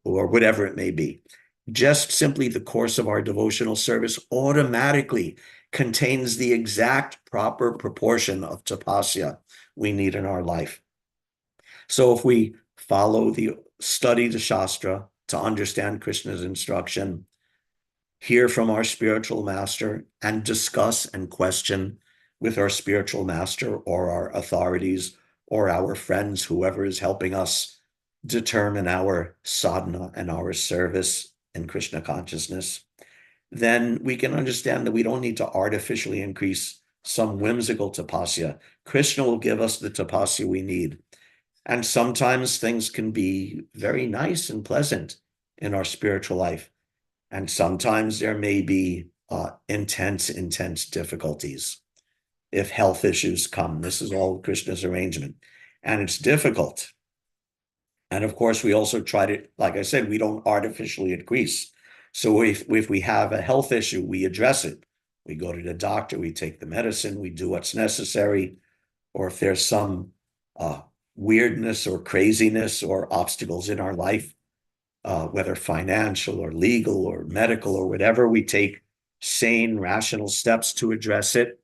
whatever it may be. Just simply the course of our devotional service automatically contains the exact proper proportion of tapasya we need in our life. So if we study the Shastra to understand Krishna's instruction, hear from our spiritual master, and discuss and question with our spiritual master or our authorities or our friends, whoever is helping us determine our sadhana and our service in Krishna consciousness, then we can understand that we don't need to artificially increase some whimsical tapasya. Krishna will give us the tapasya we need. And sometimes things can be very nice and pleasant in our spiritual life. And sometimes there may be intense difficulties. If health issues come, this is all Krishna's arrangement. And it's difficult. And of course, we also try to, like I said, we don't artificially increase. So if we have a health issue, we address it. We go to the doctor, we take the medicine, we do what's necessary. Or if there's some weirdness or craziness or obstacles in our life, whether financial or legal or medical or whatever, we take sane, rational steps to address it.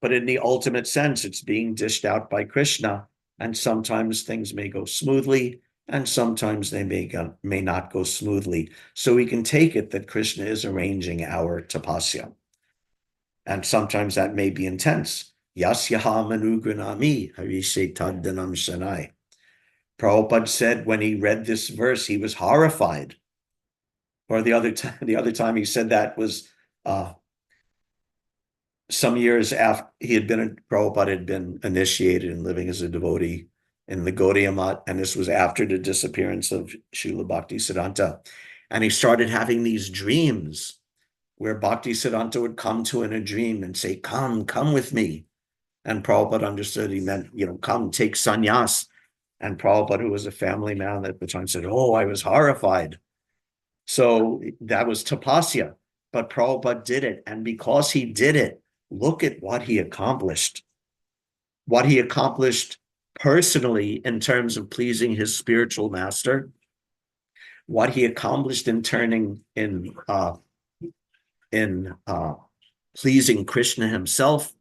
But in the ultimate sense, it's being dished out by Krishna. And sometimes things may go smoothly, and sometimes they may not go smoothly. So we can take it that Krishna is arranging our tapasya. And sometimes that may be intense. Yasyaha manugranami harishe taddanam shanai. Prabhupada said when he read this verse, he was horrified. Or the other time he said that was some years after Prabhupada had been initiated and living as a devotee in the Gaudiya Math, and this was after the disappearance of Srila Bhaktisiddhanta. And he started having these dreams where Bhaktisiddhanta would come to in a dream and say, come with me. And Prabhupada understood he meant, come, take sannyas. And Prabhupada, who was a family man at the time, said, oh, I was horrified. So that was tapasya. But Prabhupada did it. And because he did it, look at what he accomplished. What he accomplished personally in terms of pleasing his spiritual master, what he accomplished in turning in pleasing Krishna himself,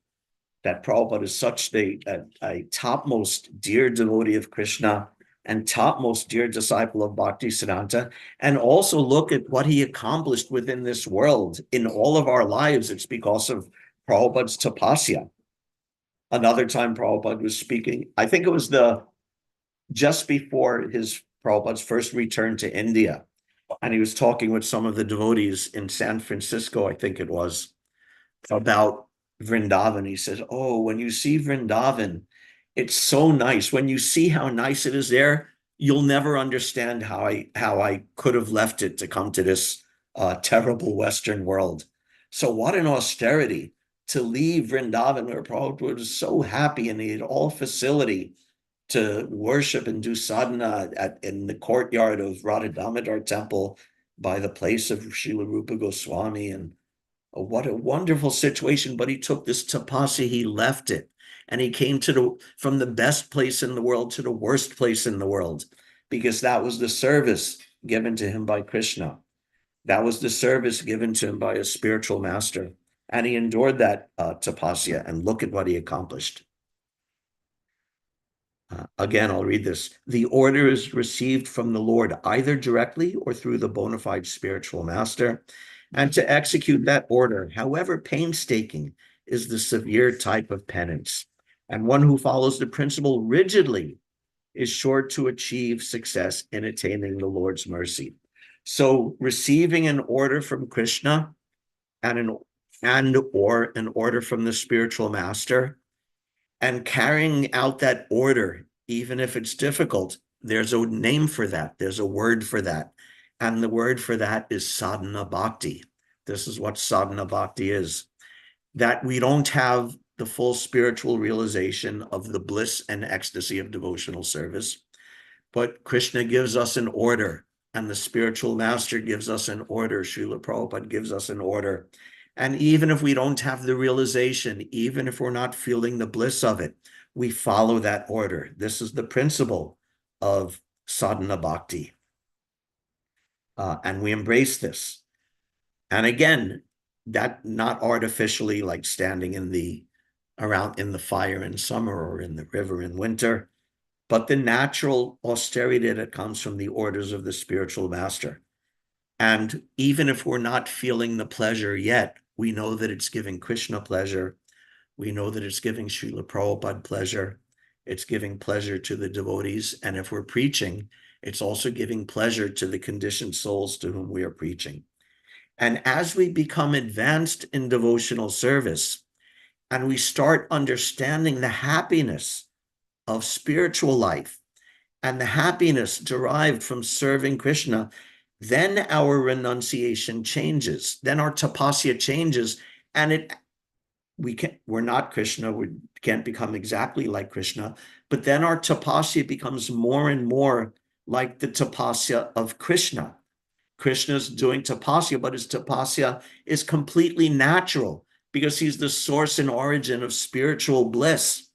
that Prabhupada is such a topmost dear devotee of Krishna and topmost dear disciple of Bhaktisiddhanta, and also look at what he accomplished within this world in all of our lives. It's because of Prabhupada's tapasya. Another time Prabhupada was speaking, I think it was just before Prabhupada's first return to India, and he was talking with some of the devotees in San Francisco, I think it was, about Vrindavan. He says, oh, when you see Vrindavan, it's so nice. When you see how nice it is there, you'll never understand how I could have left it to come to this terrible Western world. So what an austerity to leave Vrindavan, where Prabhupada was so happy and he had all facility to worship and do sadhana in the courtyard of Radha Damodar temple by the place of Srila Rupa Goswami. And what a wonderful situation. But he took this tapasya, he left it, and he came from the best place in the world to the worst place in the world, because that was the service given to him by Krishna. That was the service given to him by a spiritual master. And he endured that tapasya, and look at what he accomplished. Again, I'll read this. The order is received from the Lord either directly or through the bona fide spiritual master. And to execute that order, however painstaking, is the severe type of penance. And one who follows the principle rigidly is sure to achieve success in attaining the Lord's mercy. So receiving an order from Krishna or an order from the spiritual master, and carrying out that order, even if it's difficult, there's a name for that. There's a word for that. And the word for that is sadhana bhakti. This is what sadhana bhakti is. That we don't have the full spiritual realization of the bliss and ecstasy of devotional service, but Krishna gives us an order, and the spiritual master gives us an order. Srila Prabhupada gives us an order. And even if we don't have the realization, even if we're not feeling the bliss of it, we follow that order. This is the principle of sadhana bhakti. And we embrace this. And again, that not artificially, like standing in the fire in summer or in the river in winter, but the natural austerity that comes from the orders of the spiritual master. And even if we're not feeling the pleasure yet, we know that it's giving Krishna pleasure. We know that it's giving Srila Prabhupada pleasure. It's giving pleasure to the devotees. And if we're preaching, it's also giving pleasure to the conditioned souls to whom we are preaching. And as we become advanced in devotional service, and we start understanding the happiness of spiritual life and the happiness derived from serving Krishna, then our renunciation changes. Then our tapasya changes, and we're not Krishna. We can't become exactly like Krishna, but then our tapasya becomes more and more like the tapasya of Krishna. Krishna's doing tapasya, but his tapasya is completely natural because he's the source and origin of spiritual bliss.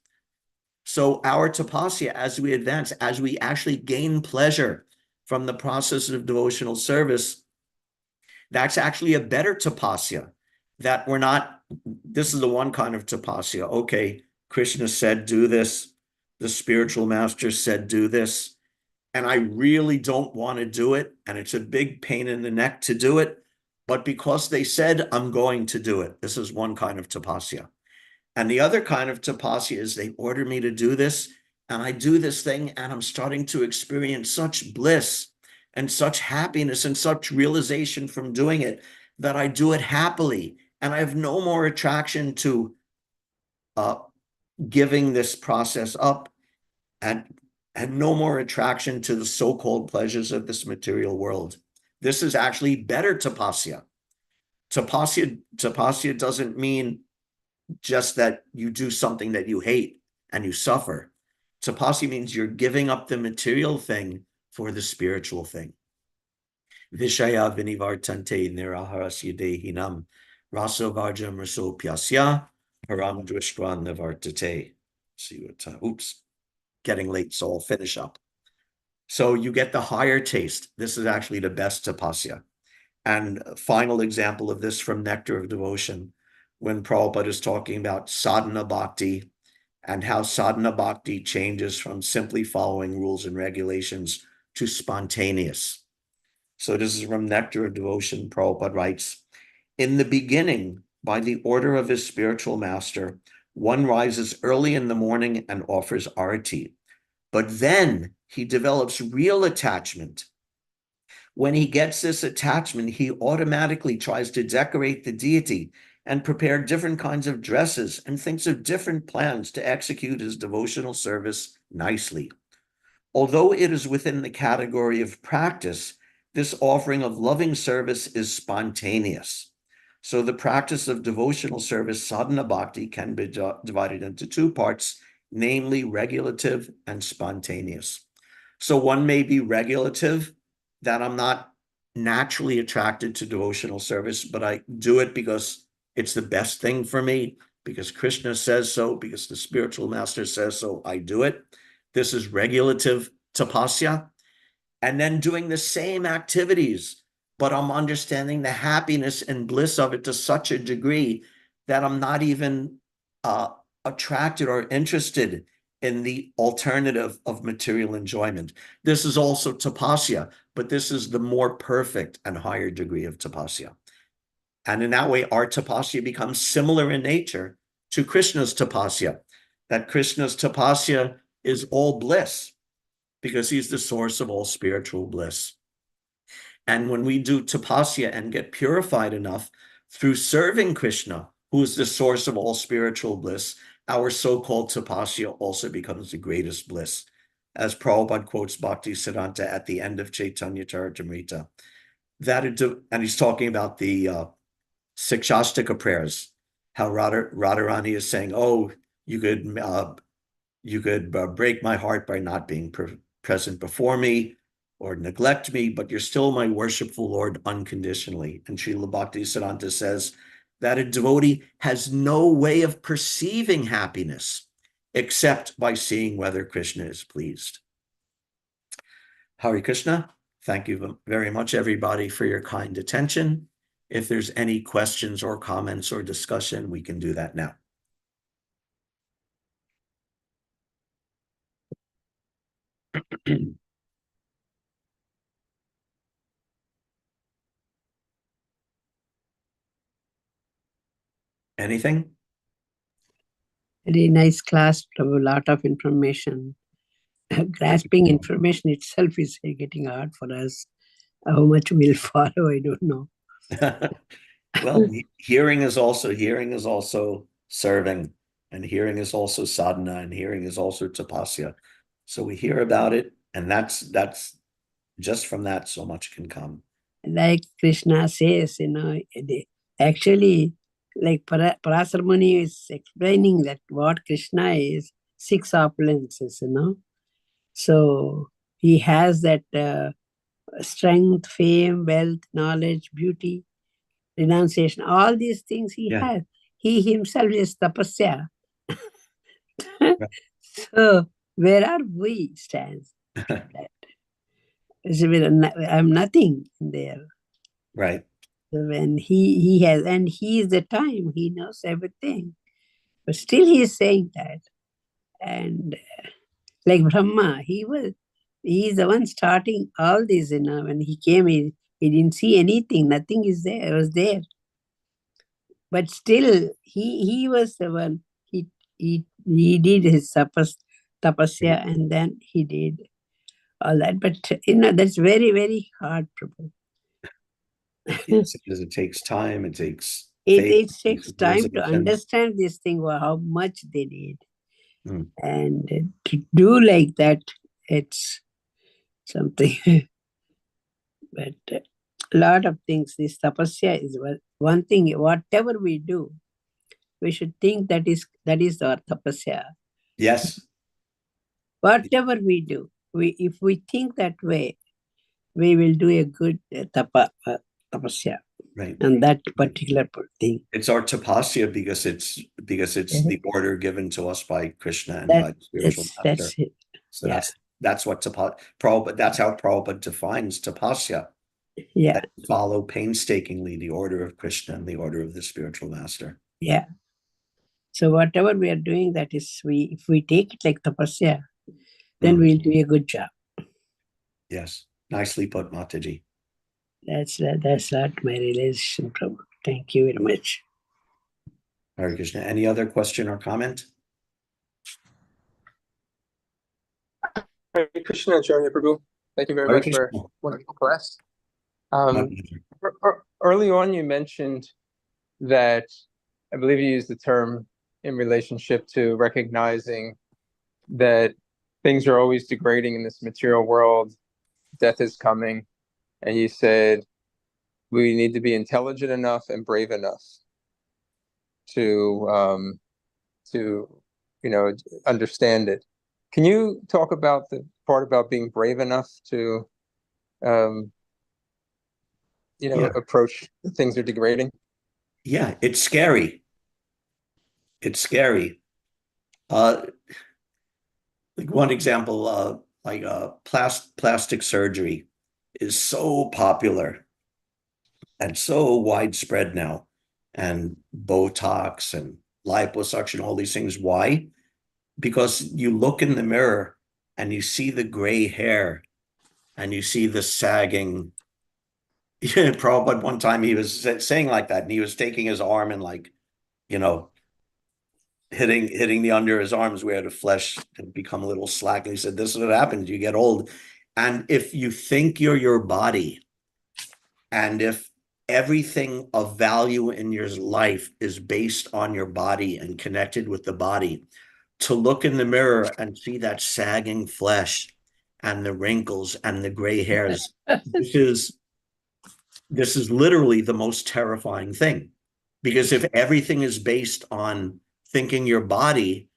So our tapasya, as we advance, as we actually gain pleasure from the process of devotional service, that's actually a better tapasya. That we're not, this is the one kind of tapasya. Okay, Krishna said, do this. The spiritual master said, do this. And I really don't want to do it. And it's a big pain in the neck to do it. But because they said, I'm going to do it. This is one kind of tapasya. And the other kind of tapasya is they order me to do this, and I do this thing, and I'm starting to experience such bliss and such happiness and such realization from doing it that I do it happily. And I have no more attraction to giving this process up, and no more attraction to the so-called pleasures of this material world. This is actually better tapasya. Tapasya doesn't mean just that you do something that you hate and you suffer. Tapasya means you're giving up the material thing for the spiritual thing. Vishaya vinivartante niraharasya dehinam raso varjam raso pyasya Param Drishtvan Nivartate. See what time. Oops. Getting late, so I'll finish up. So you get the higher taste. This is actually the best tapasya. And a final example of this from Nectar of Devotion, when Prabhupada is talking about sadhana bhakti and how sadhana bhakti changes from simply following rules and regulations to spontaneous. So this is from Nectar of Devotion. Prabhupada writes, in the beginning, by the order of his spiritual master, one rises early in the morning and offers arati. But then he develops real attachment. When he gets this attachment, he automatically tries to decorate the deity and prepare different kinds of dresses and thinks of different plans to execute his devotional service nicely. Although it is within the category of practice, this offering of loving service is spontaneous. So the practice of devotional service, sadhana bhakti, can be divided into two parts, namely regulative and spontaneous. So one may be regulative, that I'm not naturally attracted to devotional service, but I do it because it's the best thing for me, because Krishna says so, because the spiritual master says so, I do it. This is regulative tapasya. And then doing the same activities, but I'm understanding the happiness and bliss of it to such a degree that I'm not even attracted or interested in the alternative of material enjoyment. This is also tapasya, but this is the more perfect and higher degree of tapasya. And in that way, our tapasya becomes similar in nature to Krishna's tapasya, that Krishna's tapasya is all bliss, because he's the source of all spiritual bliss. And when we do tapasya and get purified enough through serving Krishna, who is the source of all spiritual bliss, our so-called tapasya also becomes the greatest bliss. As Prabhupada quotes Bhakti Siddhanta at the end of Chaitanya Charitamrita, and he's talking about the Sikshastika prayers, how Radharani is saying, oh, you could break my heart by not being present before me or neglect me, but you're still my worshipful Lord unconditionally. And Srila Bhakti Siddhanta says that a devotee has no way of perceiving happiness except by seeing whether Krishna is pleased. Hare Krishna. Thank you very much, everybody, for your kind attention. If there's any questions or comments or discussion, we can do that now. Anything? Very nice class, Prabhu, a lot of information. Grasping information itself is getting hard for us. How much we'll follow, I don't know. Well, hearing is also serving, and hearing is also sadhana, and hearing is also tapasya. So we hear about it, and that's just from that, so much can come. Like Krishna says, actually, like Parasar Muni is explaining that what Krishna is, 6 opulences, So he has that strength, fame, wealth, knowledge, beauty, renunciation, all these things he has. He himself is tapasya. So where are we stands? I'm nothing there. Right. So when he has, and he is the time, he knows everything. But still he is saying that. And like Brahma, he is the one starting all this, when he came, he didn't see anything, nothing is there, was there. But still, he was the one, he did his tapasya, and then he did all that. But, that's very, very hard, Prabhu. Yes, because it takes time, it takes It faith, takes time to understand this thing, how much they need. And to do like that, it's something. But a lot of things, this tapasya is one thing. Whatever we do, we should think that is our tapasya. Yes. Whatever we do, if we think that way, we will do a good tapa. tapasya Right. on that particular thing. It's our tapasya because it's Mhm. the order given to us by Krishna and by the spiritual master. That's it. So Yeah. that's what Prabhupada, that's how Prabhupada defines tapasya. Yeah. That follow painstakingly the order of Krishna and the order of the spiritual master. Yeah. So whatever we are doing, that is, if we take it like tapasya, then we'll do a good job. Yes. Nicely put, Mataji. That's not my realization, Prabhu. Thank you very much. Hare Krishna. Any other question or comment? Hare Krishna, Acharya Prabhu. Thank you very Hare much for Krishna. a wonderful class. My pleasure. Early on, you mentioned that, I believe you used the term in relationship to recognizing that things are always degrading in this material world, death is coming, and you said we need to be intelligent enough and brave enough to understand it. Can you talk about the part about being brave enough to approach things are degrading? Yeah, it's scary. It's scary. Like one example, plastic surgery is so popular and so widespread now, and Botox and liposuction, all these things. Why? Because you look in the mirror and you see the gray hair and you see the sagging. Prabhupada, one time he was saying like that, and he was taking his arm and hitting the under his arms where the flesh had become a little slack. And he said, this is what happens. You get old. And if you think you're your body, and if everything of value in your life is based on your body and connected with the body, to look in the mirror and see that sagging flesh and the wrinkles and the gray hairs, this is literally the most terrifying thing. Because if everything is based on thinking your body,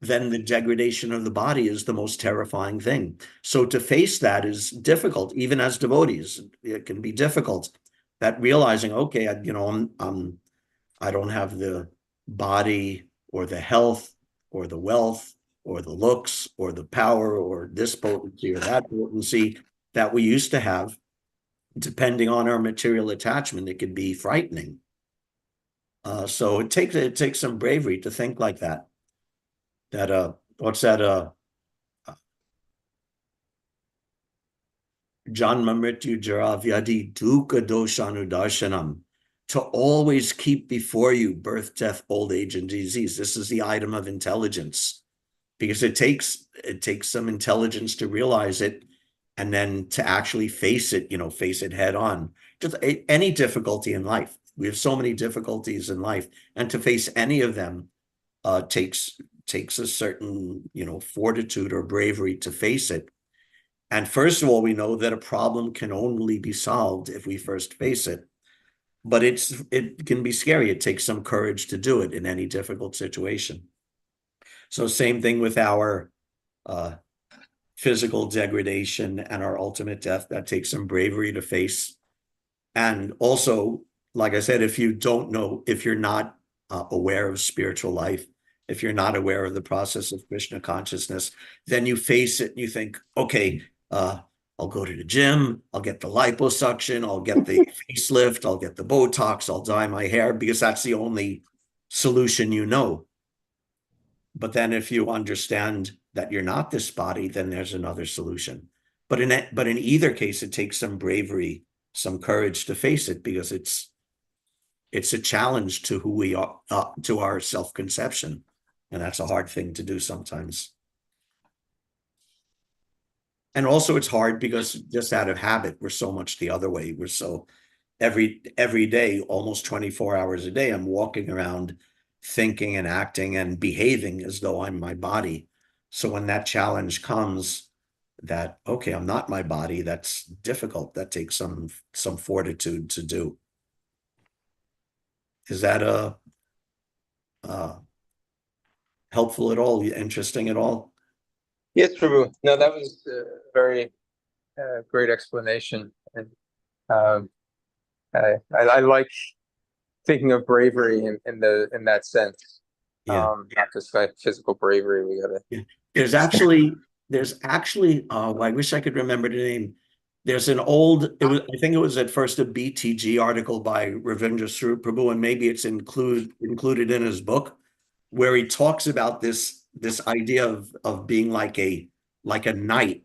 then the degradation of the body is the most terrifying thing. So to face that is difficult, even as devotees. It can be difficult. That realizing, okay, I don't have the body or the health or the wealth or the looks or the power or this potency or that potency that we used to have. Depending on our material attachment, it could be frightening. So it takes some bravery to think like that. What's that? Janma mrityu jara vyadi dukkha doshanu darshanam. To always keep before you birth, death, old age, and disease. This is the item of intelligence, because it takes some intelligence to realize it, and then to actually face it head on. Just any difficulty in life. We have so many difficulties in life, and to face any of them takes a certain fortitude or bravery to face it. And first of all, we know that a problem can only be solved if we first face it. But it can be scary. It takes some courage to do it in any difficult situation. So same thing with our physical degradation and our ultimate death. That takes some bravery to face. And also, like I said, if you don't know, if you're not aware of spiritual life, if you're not aware of the process of Krishna consciousness, then you face it and you think, okay, I'll go to the gym, I'll get the liposuction, I'll get the facelift, I'll get the Botox, I'll dye my hair, because that's the only solution you know. But then if you understand that you're not this body, then there's another solution. But in either case, it takes some bravery, some courage to face it, because it's a challenge to who we are, to our self-conception. And that's a hard thing to do sometimes. And also it's hard because just out of habit, we're so much the other way. We're so every day, almost 24 hours a day, I'm walking around thinking and acting and behaving as though I'm my body. So when that challenge comes, that, okay, I'm not my body, that's difficult. That takes some fortitude to do. Is that helpful at all? Interesting at all? Yes, Prabhu. No, that was a very great explanation. And I like thinking of bravery in that sense. Yeah. Not just like physical bravery. We gotta. Yeah. There's actually, oh, I wish I could remember the name. There's an old, I think it was at first a BTG article by Ravindra Swarup Prabhu, and maybe it's included in his book, where he talks about this idea of being like a knight,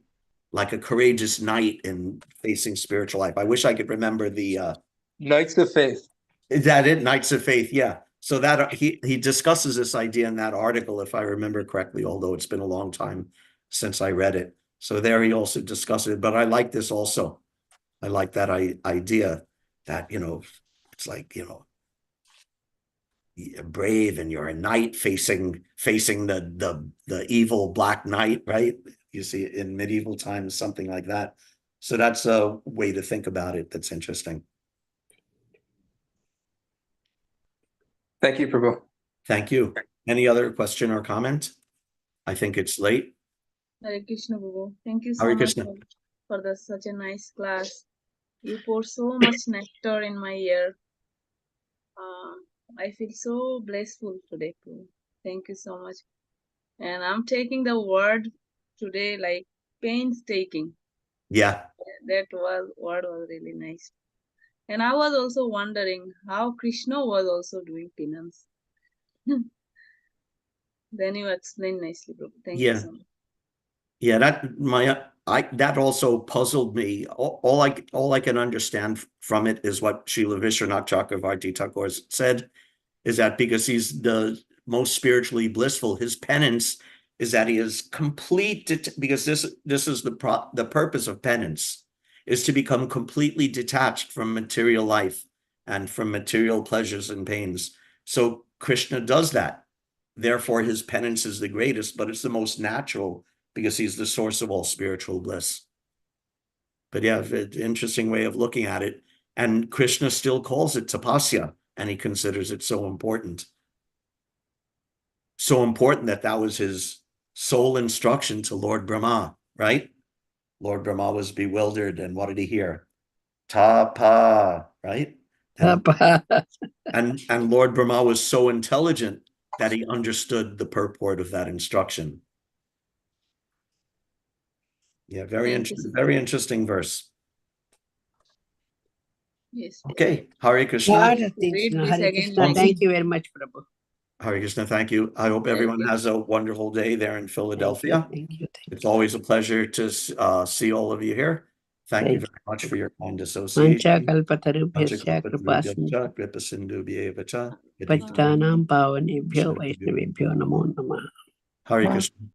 like a courageous knight in facing spiritual life. I wish I could remember the Knights of Faith. Is that it? Knights of Faith, yeah. So that he discusses this idea in that article, if I remember correctly, although it's been a long time since I read it. So there he also discusses it. But I like this also. I like that idea that, it's like, you're brave and you're a knight facing the evil Black Knight, right? You see in medieval times, something like that. So that's a way to think about it. That's interesting. Thank you, Prabhu. Thank you. Any other question or comment? I think it's late. Hare Krishna, Babu. Thank you so Hare much Krishna. for such a nice class. You pour so much nectar in my ear. I feel so blissful today, Prabhu. Thank you so much. And I'm taking the word today like painstaking. Yeah. That word was really nice. And I was also wondering how Krishna was also doing penance. Then you explained nicely, Prabhu. Thank you so much. Yeah, that also puzzled me. All I can understand from it is what Srila Vishwanath Chakravarti Thakur said, is that because he's the most spiritually blissful, his penance is that he is complete, because this is the purpose of penance, is to become completely detached from material life and from material pleasures and pains. So Krishna does that. Therefore, his penance is the greatest, but it's the most natural because he's the source of all spiritual bliss. But yeah, interesting way of looking at it. And Krishna still calls it tapasya, and he considers it so important. So important that was his sole instruction to Lord Brahma, right? Lord Brahma was bewildered, and what did he hear? Tapa, right? And Lord Brahma was so intelligent that he understood the purport of that instruction. Yeah, very interesting verse. Yes. Okay, Hare Krishna. Hare Krishna. Hare Krishna. Thank you very much, Prabhu. Hare Krishna, thank you. I hope everyone has a wonderful day there in Philadelphia. Thank you. It's always a pleasure to see all of you here. Thank you very much for your kind Mancha association. kalpatarubhyasya kripasindhu pattanam pavanebhyo vaishnavebhyo namo namah. Hare Krishna.